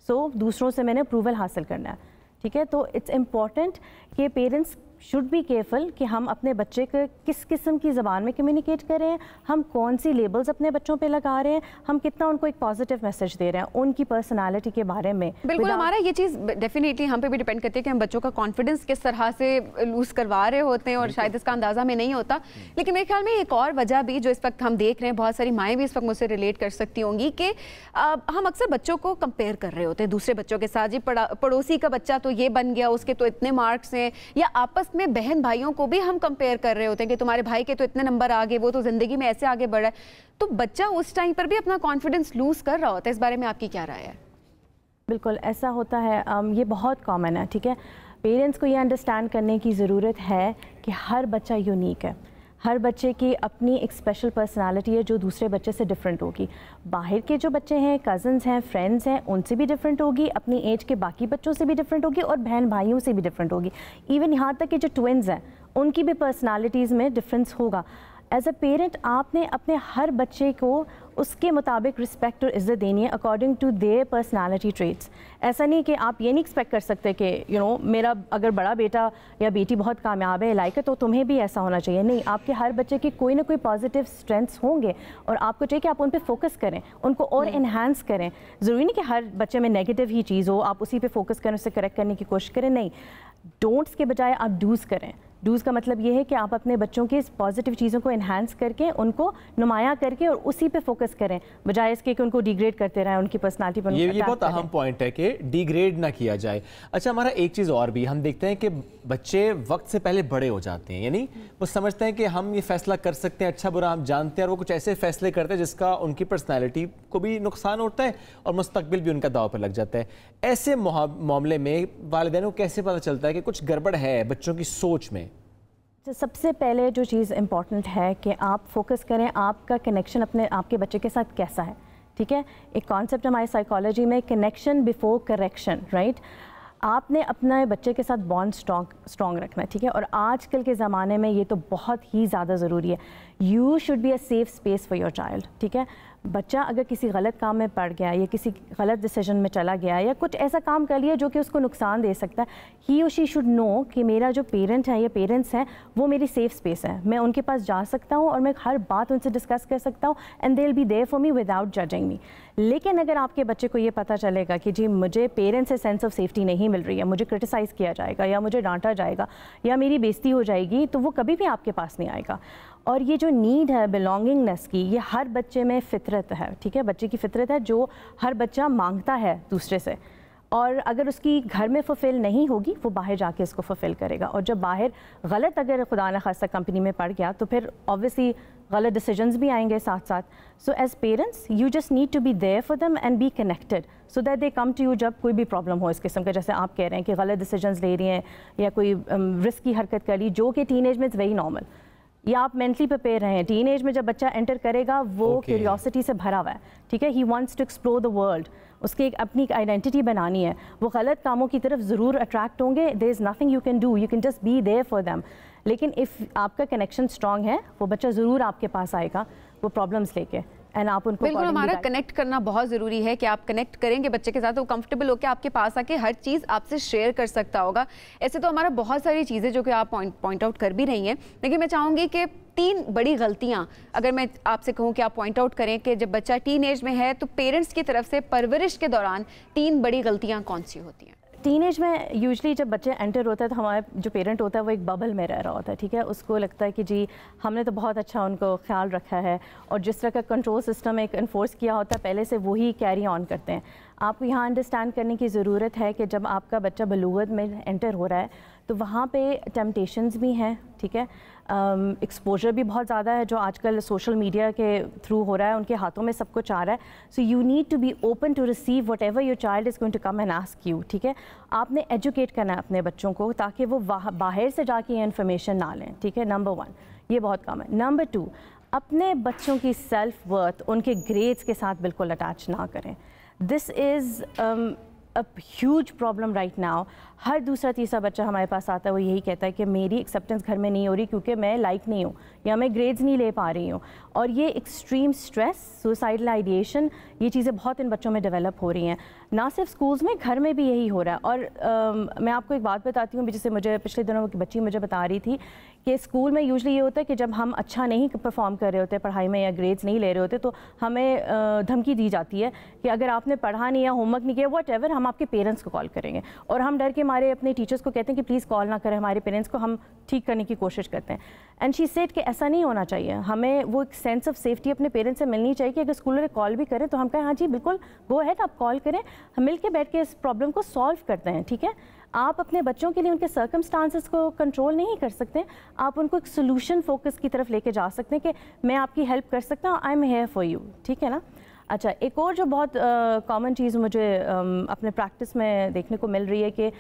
Q: सो दूसरों से मैंने अप्रूवल हासिल करना है, ठीक है। तो इट्स इम्पॉर्टेंट कि पेरेंट्स शुड बी केयरफुल कि हम अपने बच्चे को किस किस्म की ज़बान में कम्युनिकेट कर रहे हैं, हम कौन सी लेबल्स अपने बच्चों पे लगा रहे हैं, हम कितना उनको एक पॉजिटिव मैसेज दे रहे हैं उनकी पर्सनालिटी के बारे में।
A: बिल्कुल, हमारा ये चीज़ डेफिनेटली हम पे भी डिपेंड करती है कि हम बच्चों का कॉन्फिडेंस किस तरह से लूज़ करवा रहे होते हैं, और शायद इसका अंदाज़ा हमें नहीं होता। लेकिन मेरे ख्याल में एक और वजह भी जो इस वक्त हम देख रहे हैं, बहुत सारी माएँ भी इस वक्त मुझसे रिलेट कर सकती होंगी कि हम अक्सर बच्चों को कंपेयर कर रहे होते हैं दूसरे बच्चों के साथ। जी पड़ोसी का बच्चा तो ये बन गया, उसके तो इतने मार्क्स हैं, या आपस में बहन भाइयों को भी हम कंपेयर कर रहे होते हैं कि तुम्हारे भाई के तो इतने नंबर आगे, वो तो जिंदगी में ऐसे आगे बढ़ा है। तो बच्चा उस टाइम पर भी अपना कॉन्फिडेंस लूज कर रहा होता है। इस बारे में आपकी क्या राय है?
Q: बिल्कुल ऐसा होता है, ये बहुत कॉमन है, ठीक है। पेरेंट्स को ये अंडरस्टैंड करने की ज़रूरत है कि हर बच्चा यूनिक है, हर बच्चे की अपनी एक स्पेशल पर्सनालिटी है जो दूसरे बच्चे से डिफरेंट होगी। बाहर के जो बच्चे हैं, कज़न्स हैं, फ्रेंड्स हैं, उनसे भी डिफरेंट होगी, अपनी एज के बाकी बच्चों से भी डिफरेंट होगी और बहन भाइयों से भी डिफरेंट होगी। इवन यहाँ तक कि जो ट्विन्स हैं उनकी भी पर्सनालिटीज़ में डिफरेंस होगा। एज अ पेरेंट आपने अपने हर बच्चे को उसके मुताबिक रिस्पेक्ट और इज़्ज़त देनी है according to their personality traits. ऐसा नहीं कि आप ये नहीं एक्सपेक्ट कर सकते कि मेरा अगर बड़ा बेटा या बेटी बहुत कामयाब है लाइक है तो तुम्हें भी ऐसा होना चाहिए। नहीं, आपके हर बच्चे के कोई ना कोई पॉजिटिव स्ट्रेंथ्स होंगे और आपको चाहिए कि आप उन पर फोकस करें, उनको और इन्हांस करें। ज़रूरी नहीं कि हर बच्चे में नेगेटिव ही चीज़ हो, आप उसी पर फोकस करें, उससे करेक्ट करने की कोशिश करें। नहीं, डोंट्स के बजाय आप डूज़ करें। डूज़ का मतलब ये है कि आप अपने बच्चों की पॉजिटिव चीज़ों को इन्हांस करके उनको नुमाया करके और उसी पे फोकस करें, बजाय इसके कि उनको डिग्रेड करते रहें, उनकी पर्सनालिटी पर।
B: ये बहुत अहम पॉइंट है कि डिग्रेड ना किया जाए। अच्छा, हमारा एक चीज़ और भी हम देखते हैं कि बच्चे वक्त से पहले बड़े हो जाते हैं, यानी वो समझते हैं कि हम ये फैसला कर सकते हैं, अच्छा बुरा हम जानते हैं, और वो कुछ ऐसे फैसले करते हैं जिसका उनकी पर्सनैलिटी को भी नुकसान होता है और मुस्तकबिल भी उनका दाव पर लग जाता है। ऐसे मामले में वालिदैन को कैसे पता चलता है कि कुछ गड़बड़ है बच्चों की सोच में?
Q: तो सबसे पहले जो चीज़ इम्पॉर्टेंट है कि आप फोकस करें आपका कनेक्शन अपने आपके बच्चे के साथ कैसा है, ठीक है। एक कॉन्सेप्ट हमारी साइकोलॉजी में कनेक्शन बिफोर करेक्शन, राइट। आपने अपने बच्चे के साथ बॉन्ड स्ट्रॉन्ग रखना है, ठीक है। और आजकल के ज़माने में ये तो बहुत ही ज़्यादा ज़रूरी है। You should be a safe space for your child, ठीक है। बच्चा अगर किसी गलत काम में पड़ गया या किसी गलत डिसीजन में चला गया या कुछ ऐसा काम कर लिया जो कि उसको नुकसान दे सकता है, ही और शी शुड नो कि मेरा जो पेरेंट है या पेरेंट्स हैं वो मेरी सेफ स्पेस है, मैं उनके पास जा सकता हूँ और मैं हर बात उनसे डिस्कस कर सकता हूँ and they will be there for me without judging me. लेकिन अगर आपके बच्चे को ये पता चलेगा कि जी मुझे पेरेंट्स से सेंस ऑफ सेफ्टी नहीं मिल रही है, मुझे क्रिटिसाइज़ किया जाएगा या मुझे डांटा जाएगा या मेरी बेइज्जती हो जाएगी, तो वो कभी भी आपके पास नहीं आएगा। और ये जो नीड है बिलोंगिंगनेस की, ये हर बच्चे में फितरत है, ठीक है। बच्चे की फितरत है जो हर बच्चा मांगता है दूसरे से, और अगर उसकी घर में फुलफिल नहीं होगी वो बाहर जाके इसको फुलफिल करेगा। और जब बाहर गलत अगर खुदा न खास्ता कंपनी में पड़ गया तो फिर ऑब्वियसली गलत डिसीजंस भी आएंगे साथ साथ। So as parents you just need to be there for them and be connected so that they come to you जब कोई भी प्रॉब्लम हो इस किस्म का, जैसे आप कह रहे हैं कि गलत डिसीजंस ले रही हैं या कोई रिस्की हरकत कर ली, जो कि टीनेज में इट्स वेरी नॉर्मल। या आप मेंटली प्रिपेयर रहें, टीनेज में जब बच्चा एंटर करेगा वो क्यूरियोसिटी से भरा हुआ है, ठीक है। He wants to explore the world, उसकी एक अपनी आइडेंटिटी बनानी है। वो गलत कामों की तरफ ज़रूर अट्रैक्ट होंगे, there is nothing you can do, you can just be there for them. लेकिन इफ़ आपका कनेक्शन स्ट्रॉन्ग है वो बच्चा ज़रूर आपके पास आएगा वो प्रॉब्लम्स लेके, एंड आप उनको
A: बिल्कुल। हमारा कनेक्ट करना बहुत ज़रूरी है कि आप कनेक्ट करेंगे बच्चे के साथ तो कंफर्टेबल होकर आपके पास आके हर चीज़ आपसे शेयर कर सकता होगा। ऐसे तो हमारा बहुत सारी चीज़ें जो कि आप पॉइंट आउट कर भी रही हैं, लेकिन मैं चाहूँगी कि 3 बड़ी गलतियां अगर मैं आपसे कहूं कि आप पॉइंट आउट करें कि जब बच्चा टीनेज में है तो पेरेंट्स की तरफ से परवरिश के दौरान 3 बड़ी गलतियां कौन सी होती हैं?
Q: टीनेज में यूजुअली जब बच्चे एंटर होता है तो हमारा जो पेरेंट होता है वो एक बबल में रह रहा होता है, ठीक है। उसको लगता है कि जी हमने तो बहुत अच्छा उनको ख्याल रखा है और जिस तरह का कंट्रोल सिस्टम एक इन्फोर्स किया होता है पहले से वही कैरी ऑन करते हैं। आपको यहाँ अंडरस्टैंड करने की ज़रूरत है कि जब आपका बच्चा बलूगत में एंटर हो रहा है तो वहाँ पे टेम्पटेशंस भी हैं, ठीक है। एक्सपोजर भी बहुत ज़्यादा है जो आजकल सोशल मीडिया के थ्रू हो रहा है, उनके हाथों में सब कुछ आ रहा है। So you need to be open to receive whatever your child is going to come and ask you, ठीक है। आपने एजुकेट करना है अपने बच्चों को ताकि वो बाहर से जाके ये इन्फॉर्मेशन ना लें, ठीक है। नंबर 1 ये बहुत कम है। नंबर 2 अपने बच्चों की सेल्फ वर्थ उनके ग्रेड्स के साथ बिल्कुल अटैच ना करें। This is a huge problem right now. हर दूसरा तीसरा बच्चा हमारे पास आता है वो यही कहता है कि मेरी एक्सेप्टेंस घर में नहीं हो रही क्योंकि मैं लाइक नहीं हूँ या मैं ग्रेड्स नहीं ले पा रही हूँ। और ये एक्सट्रीम स्ट्रेस, सुसाइडल आइडिएशन, ये चीज़ें बहुत इन बच्चों में डेवलप हो रही हैं, ना सिर्फ स्कूल्स में, घर में भी यही हो रहा है। और मैं आपको एक बात बताती हूँ जिससे मुझे पिछले दिनों की बच्ची मुझे बता रही थी कि स्कूल में यूजुअली ये होता है कि जब हम अच्छा नहीं परफॉर्म कर रहे होते पढ़ाई में या ग्रेड्स नहीं ले रहे होते तो हमें धमकी दी जाती है कि अगर आपने पढ़ा नहीं या होमवर्क नहीं किया व्हाटएवर हम आपके पेरेंट्स को कॉल करेंगे। और हम डर के हमारे अपने टीचर्स को कहते हैं कि प्लीज़ कॉल ना करें हमारे पेरेंट्स को, हम ठीक करने की कोशिश करते हैं। एंड शी सेड कि ऐसा नहीं होना चाहिए, हमें वो एक सेंस ऑफ सेफ्टी अपने पेरेंट्स से मिलनी चाहिए कि अगर स्कूल वाले कॉल भी करें तो हम कहें हाँ जी बिल्कुल गो अहेड आप कॉल करें, हम मिल के बैठ के इस प्रॉब्लम को सॉल्व करते हैं, ठीक है। आप अपने बच्चों के लिए उनके सर्कमस्टांसेस को कंट्रोल नहीं कर सकते, आप उनको एक सोल्यूशन फोकस की तरफ लेके जा सकते हैं कि मैं आपकी हेल्प कर सकता हूँ, I am here for you, ठीक है ना। अच्छा, एक और जो बहुत कॉमन चीज़ मुझे अपने प्रैक्टिस में देखने को मिल रही है कि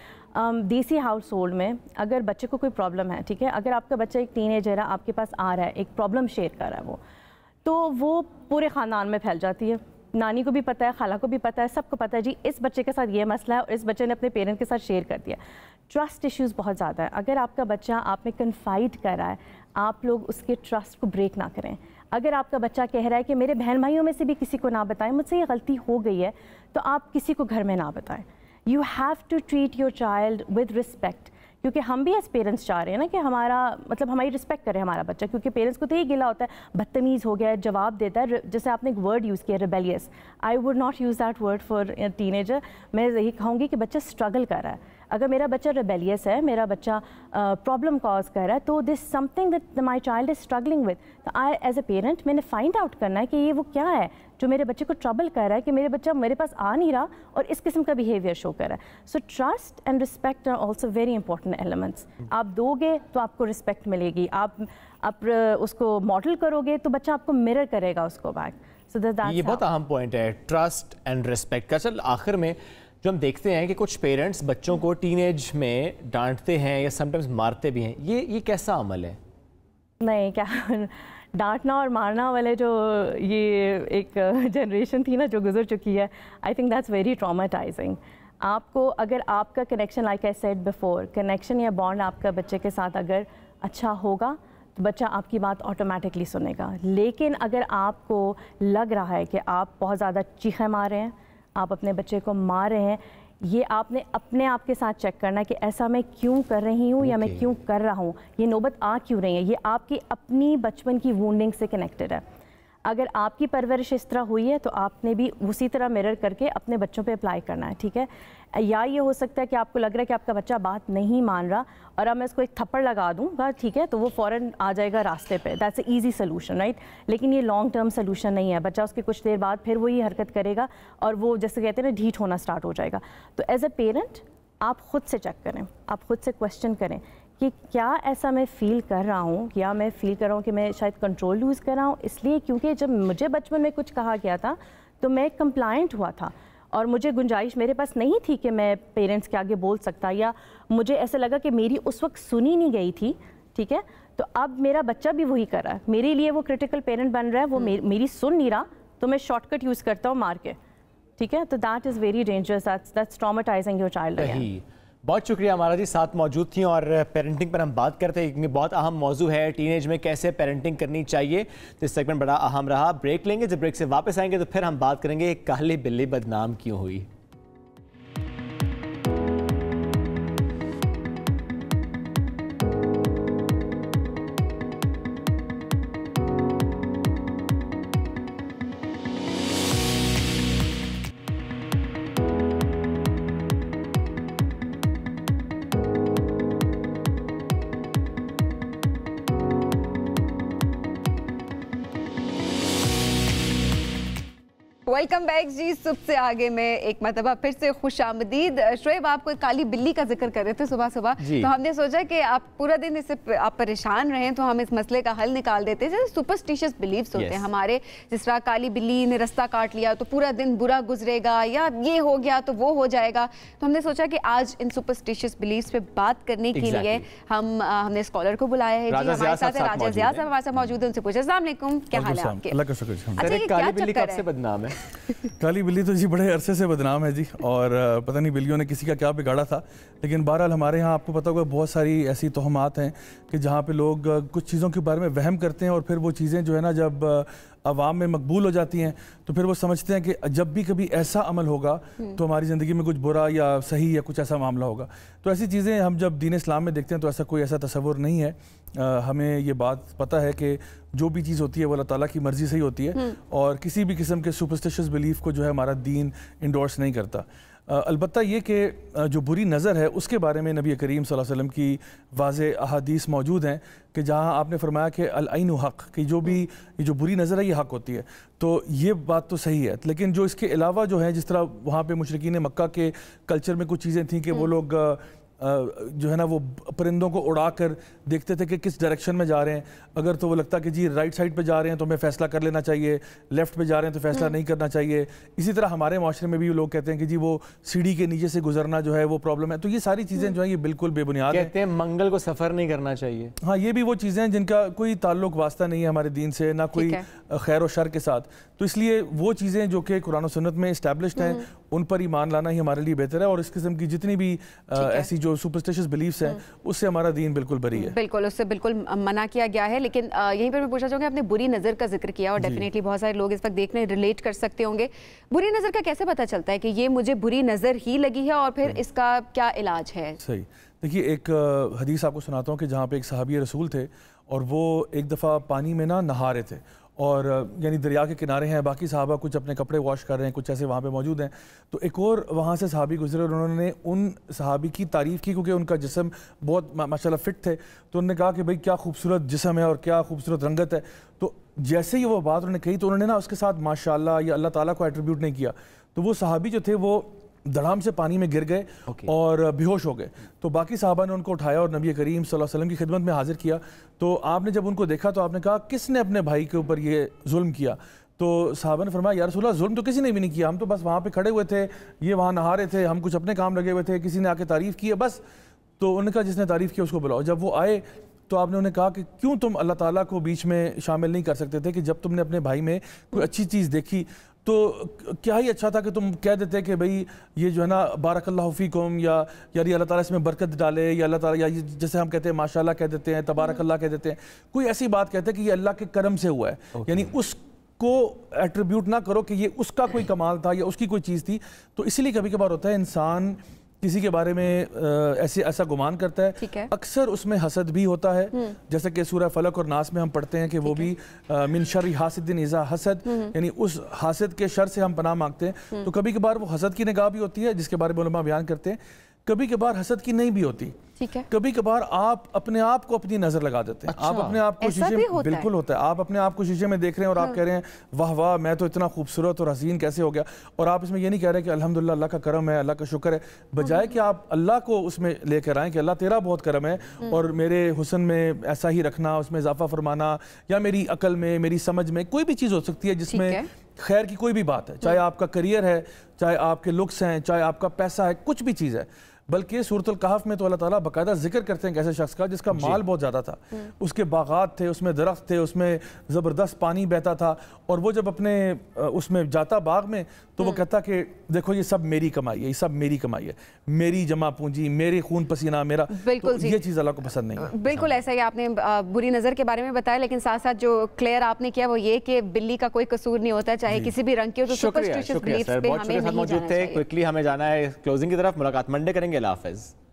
Q: देसी हाउस होल्ड में अगर बच्चे को कोई प्रॉब्लम है, ठीक है, अगर आपका बच्चा एक टीनेजर है, आपके पास आ रहा है, एक प्रॉब्लम शेयर कर रहा है तो वो पूरे ख़ानदान में फैल जाती है। नानी को भी पता है, खाला को भी पता है, सबको पता है जी इस बच्चे के साथ ये मसला है और इस बच्चे ने अपने पेरेंट्स के साथ शेयर कर दिया। ट्रस्ट इश्यूज़ बहुत ज़्यादा है। अगर आपका बच्चा आप में कन्फाइड कर रहा है, आप लोग उसके ट्रस्ट को ब्रेक ना करें। अगर आपका बच्चा कह रहा है कि मेरे बहन भाइयों में से भी किसी को ना बताएं, मुझसे ये गलती हो गई है, तो आप किसी को घर में ना बताएं। You have to treat your child with respect, क्योंकि हम भी एज पेरेंट्स चाह रहे हैं ना कि हमारा मतलब हमारी रिस्पेक्ट करे हमारा बच्चा, क्योंकि पेरेंट्स को तो ये गिला होता है बदतमीज़ हो गया है, जवाब देता है। जैसे आपने एक वर्ड यूज़ किया rebellious, I would not use that word for teenager. मैं यही कहूँगी कि बच्चा स्ट्रगल कर रहा है। अगर मेरा बच्चा रिबेलियस है, मेरा बच्चा प्रॉब्लम कॉज कर रहा है, तो this something that my child is struggling with, तो आई एज अ पेरेंट मैंने फाइंड आउट करना है कि ये वो क्या है जो मेरे बच्चे को ट्रबल कर रहा है, कि मेरे बच्चा मेरे पास आ नहीं रहा और इस किस्म का बिहेवियर शो कर रहा है। So trust and respect are also very important elements. आप दोगे तो आपको रिस्पेक्ट मिलेगी, आप उसको मॉडल करोगे तो बच्चा आपको मिरर करेगा उसको बैक। सो दैट्स
B: ये बहुत अहम पॉइंट है, ट्रस्ट एंड रिस्पेक्ट का। चल आखिर में जो हम देखते हैं कि कुछ पेरेंट्स बच्चों को टीनेज में डांटते हैं या समटाइम्स मारते भी हैं, ये कैसा अमल है?
Q: नहीं, क्या डांटना और मारना वाले जो ये एक जनरेशन थी ना जो गुजर चुकी है, I think that's very traumatising. आपको अगर आपका connection, like I said before, connection या बॉन्ड आपका बच्चे के साथ अगर अच्छा होगा तो बच्चा आपकी बात ऑटोमेटिकली सुनेगा। लेकिन अगर आपको लग रहा है कि आप बहुत ज़्यादा चीखें मार रहे हैं, आप अपने बच्चे को मार रहे हैं, ये आपने अपने आप के साथ चेक करना कि ऐसा मैं क्यों कर रही हूँ या मैं क्यों कर रहा हूँ, ये नौबत आ क्यों रही है। ये आपकी अपनी बचपन की वूंडिंग से कनेक्टेड है। अगर आपकी परवरिश इस तरह हुई है तो आपने भी उसी तरह मिरर करके अपने बच्चों पे अप्लाई करना है, ठीक है। या ये हो सकता है कि आपको लग रहा है कि आपका बच्चा बात नहीं मान रहा और अब मैं इसको एक थप्पड़ लगा दूँगा, ठीक है, तो वो फ़ौरन आ जाएगा रास्ते पे, that's a easy solution, right. लेकिन ये लॉन्ग टर्म सोल्यूशन नहीं है। बच्चा उसके कुछ देर बाद फिर वही हरकत करेगा और वो जैसे कहते हैं ना ढीठ होना स्टार्ट हो जाएगा। तो एज अ पेरेंट आप ख़ुद से चेक करें, आप ख़ुद से क्वेश्चन करें कि क्या ऐसा मैं फ़ील कर रहा हूँ, या मैं फ़ील कर रहा हूँ कि मैं शायद कंट्रोल लूज़ कर रहा हूँ, इसलिए क्योंकि जब मुझे बचपन में कुछ कहा गया था तो मैं कंप्लायंट हुआ था और मुझे गुंजाइश मेरे पास नहीं थी कि मैं पेरेंट्स के आगे बोल सकता, या मुझे ऐसा लगा कि मेरी उस वक्त सुनी नहीं गई थी, ठीक है। तो अब मेरा बच्चा भी वही कर रहा है, मेरे लिए वो क्रिटिकल पेरेंट बन रहा है, वो मेरी सुन नहीं रहा, तो मैं शॉर्टकट यूज़ करता हूँ मार के, ठीक है। तो that is very dangerous, that's traumatising your child again.
B: बहुत शुक्रिया हमारा जी, साथ मौजूद थी और पेरेंटिंग पर हम बात करते हैं। एक बहुत अहम मौजू है टीनेज में कैसे पेरेंटिंग करनी चाहिए, तो इस सेगमेंट बड़ा अहम रहा। ब्रेक लेंगे, जब ब्रेक से वापस आएंगे तो फिर हम बात करेंगे काली बिल्ली बदनाम क्यों हुई।
A: वेलकम बैक जी। सबसे आगे में एक मरतबा फिर से खुशामदीद। शोएब, आप कोई काली बिल्ली का जिक्र कर रहे थे सुबह सुबह, तो हमने सोचा कि आप पूरा दिन इससे आप परेशान रहे तो हम इस मसले का हल निकाल देते हैं। जैसे सुपरस्टिशियस बिलीव्स होते हैं हमारे, जिस तरह काली बिल्ली ने रास्ता काट लिया तो पूरा दिन बुरा गुजरेगा, या ये हो गया तो वो हो जाएगा। तो हमने सोचा कि आज इन सुपरस्टिशियस बिलीव्स पे बात करने के लिए हमने स्कॉलर को बुलाया है। हमारे साथ राजा जिया साहब हमारे साथ मौजूद है, उनसे पूछा अस्सलाम वालेकुम, क्या हाल है आपके?
C: अल्लाह का शुक्र।
A: अच्छा,
B: काली बिल्ली कब से बदनाम है?
C: काली बिल्ली तो जी बड़े अरसे से बदनाम है जी, और पता नहीं बिल्लियों ने किसी का क्या बिगाड़ा था। लेकिन बहरहाल हमारे यहाँ आपको पता होगा बहुत सारी ऐसी तोहमात हैं कि जहाँ पे लोग कुछ चीज़ों के बारे में वहम करते हैं और फिर वो चीज़ें जो है ना जब अवाम में मकबूल हो जाती हैं तो फिर वो समझते हैं कि जब भी कभी ऐसा अमल होगा तो हमारी ज़िंदगी में कुछ बुरा या सही या कुछ ऐसा मामला होगा। तो ऐसी चीज़ें हम जब दीन इस्लाम में देखते हैं तो ऐसा कोई ऐसा तसव्वुर नहीं है। हमें ये बात पता है कि जो भी चीज़ होती है वो अल्लाह ताला की मर्ज़ी से ही होती है और किसी भी किस्म के सुपरस्टिशियस बिलीफ को जो है हमारा दीन इंडोर्स नहीं करता। अलबत्ता ये कि जो बुरी नज़र है उसके बारे में नबी करीम सल्लल्लाहु अलैहि वसल्लम की वाज़े अहादीस मौजूद हैं कि जहाँ आपने फरमाया कि अल ऐनु हक़, कि जो भी ये जो बुरी नज़र है ये हक़ होती है। तो ये बात तो सही है, लेकिन जो इसके अलावा जो है जिस तरह वहाँ पे मुशरिकीन मक्का के कल्चर में कुछ चीज़ें थी कि वो लोग जो है ना वो परिंदों को उड़ाकर देखते थे कि किस डायरेक्शन में जा रहे हैं। अगर तो वो लगता कि जी राइट साइड पे जा रहे हैं तो हमें फैसला कर लेना चाहिए, लेफ्ट पे जा रहे हैं तो फैसला नहीं करना चाहिए। इसी तरह हमारे माशरे में भी लोग कहते हैं कि जी वो सीढ़ी के नीचे से गुजरना जो है वो प्रॉब्लम है। तो ये सारी चीज़ें जो है ये बिल्कुल बेबुनियाद
B: कहते हैं मंगल को सफ़र नहीं करना चाहिए।
C: हाँ, ये भी वो चीज़ें हैं जिनका कोई ताल्लुक वास्ता नहीं है हमारे दीन से, ना कोई खैर और शर के साथ। तो इसलिए वो चीज़ें जो कि कुरान और सुन्नत में इस्टेब्लिश्ड हैं उन पर ईमान लाना ही हमारे लिए बेहतर है। और इस किस्म की जितनी भी ऐसी जो सुपरस्टिशियस बिलीफ्स हैं उससे हमारा दीन बिल्कुल बरी है।
A: बिल्कुल, उससे बिल्कुल मना किया गया है। लेकिन यहीं पर मैं पूछना चाहूँगी, आपने बुरी नज़र का जिक्र किया और डेफिनेटली बहुत सारे लोग इस वक्त देखने रिलेट कर सकते होंगे। बुरी नज़र का कैसे पता चलता है कि ये मुझे बुरी नज़र ही लगी है और फिर इसका क्या इलाज है?
C: सही, देखिए एक हदीस आपको सुनाता हूँ कि जहाँ पे एक सहाबी रसूल थे और वो एक दफ़ा पानी में ना नहा रहे थे और यानी दरिया के किनारे हैं, बाकी सहाबा कुछ अपने कपड़े वॉश कर रहे हैं, कुछ ऐसे वहाँ पे मौजूद हैं। तो एक और वहाँ से सहाबी गुजरे और उन्होंने उन सहाबी की तारीफ़ की क्योंकि उनका जिस्म बहुत माशाल्लाह फिट थे। तो उन्होंने कहा कि भाई क्या खूबसूरत जिस्म है और क्या खूबसूरत रंगत है। तो जैसे ही वो बात उन्होंने कही तो उन्होंने ना उसके साथ माशाल्लाह या अल्लाह ताला को एट्रीब्यूट नहीं किया। तो वो सहाबी जो थे वो धड़ाम से पानी में गिर गए और बेहोश हो गए। तो बाकी साहबा ने उनको उठाया और नबी करीम सल्लल्लाहु अलैहि वसल्लम की खिदमत में हाजिर किया। तो आपने जब उनको देखा तो आपने कहा किसने अपने भाई के ऊपर ये जुल्म किया? तो साहबा ने फरमाया या रसूलल्लाह जुल्म तो किसी ने भी नहीं किया, हम तो बस वहाँ पे खड़े हुए थे, ये वहाँ नहा रहे थे, हम कुछ अपने काम लगे हुए थे, किसी ने आके तारीफ़ की है बस। तो उन्होंने कहा जिसने तारीफ़ की उसको बुलाओ। जब वो आए तो आपने उन्हें कहा कि क्यों तुम अल्लाह ताला को बीच में शामिल नहीं कर सकते थे कि जब तुमने अपने भाई में कोई अच्छी चीज़ देखी तो क्या ही अच्छा था कि तुम कह देते कि भाई ये जो है ना बारकल्लाहु फीकुम या यार अल्लाह ताला इसमें बरकत डाले या अल्लाह ताला, या जैसे हम कहते हैं माशाल्लाह कह देते हैं, तबारकल्लाह कह देते हैं, कोई ऐसी बात कहते हैं कि ये अल्लाह के करम से हुआ है। यानी उसको एट्रीब्यूट ना करो कि ये उसका कोई कमाल था या उसकी कोई चीज़ थी। तो इसीलिए कभी कभार होता है इंसान किसी के बारे में ऐसा गुमान करता है, अक्सर उसमें हसद भी होता है। जैसे कि सूरह फलक और नास में हम पढ़ते हैं कि वो भी मिन शर्रि हासिदिन इज़ा हसद, यानी उस हासिद के शर से हम पनाह मांगते हैं। तो कभी कभार वो हसद की निगाह भी होती है जिसके बारे में उलमा बयान करते हैं, कभी कभार हसद की नहीं भी होती।
A: ठीक है,
C: कभी कभार आप अपने आप को अपनी नजर लगा देते हैं। आप अपने आप को शीशे में, बिल्कुल होता है, आप अपने आप को शीशे में देख रहे हैं और आप कह रहे हैं वाह वाह मैं तो इतना खूबसूरत और हसीन कैसे हो गया। और आप इसमें ये नहीं कह रहे कि अल्हम्दुलिल्लाह अल्लाह का करम है, अल्लाह का शुक्र है, बजाय कि आप अल्लाह को उसमें लेकर आएँ कि अल्लाह तेरा बहुत करम है और मेरे हुस्न में ऐसा ही रखना, उसमें इजाफा फरमाना, या मेरी अकल में, मेरी समझ में कोई भी चीज़ हो सकती है जिसमें खैर की कोई भी बात है, चाहे आपका करियर है, चाहे आपके लुक्स हैं, चाहे आपका पैसा है, कुछ भी चीज़ है। बल्कि सूरतुल कहफ में तो अल्लाह ताला बाकायदा जिक्र करते हैं कि ऐसे शख्स का जिसका माल बहुत ज़्यादा था, उसके बागात थे, उसमें दरख्त थे, उसमें ज़बरदस्त पानी बहता था, और वो जब अपने उसमें जाता बाग में तो वो कहता कि देखो ये सब मेरी कमाई है, ये सब मेरी कमाई है, मेरी जमा पूंजी, मेरे खून पसीना मेरा। बिल्कुल तो ये चीज़ अल्लाह को पसंद नहीं है।
A: बिल्कुल ऐसा ही आपने बुरी नज़र के बारे में बताया, लेकिन साथ साथ जो क्लियर आपने किया वो ये कि बिल्ली का कोई कसूर नहीं होता, चाहे किसी भी रंग की हो। तो
B: शुक्रिया सर, बहुत शुक्रिया सर, मौजूद थे। क्विकली हमें जाना है क्लोजिंग की तरफ, मुलाकात मंडे करेंगे। अल्लाह हाफ़िज़।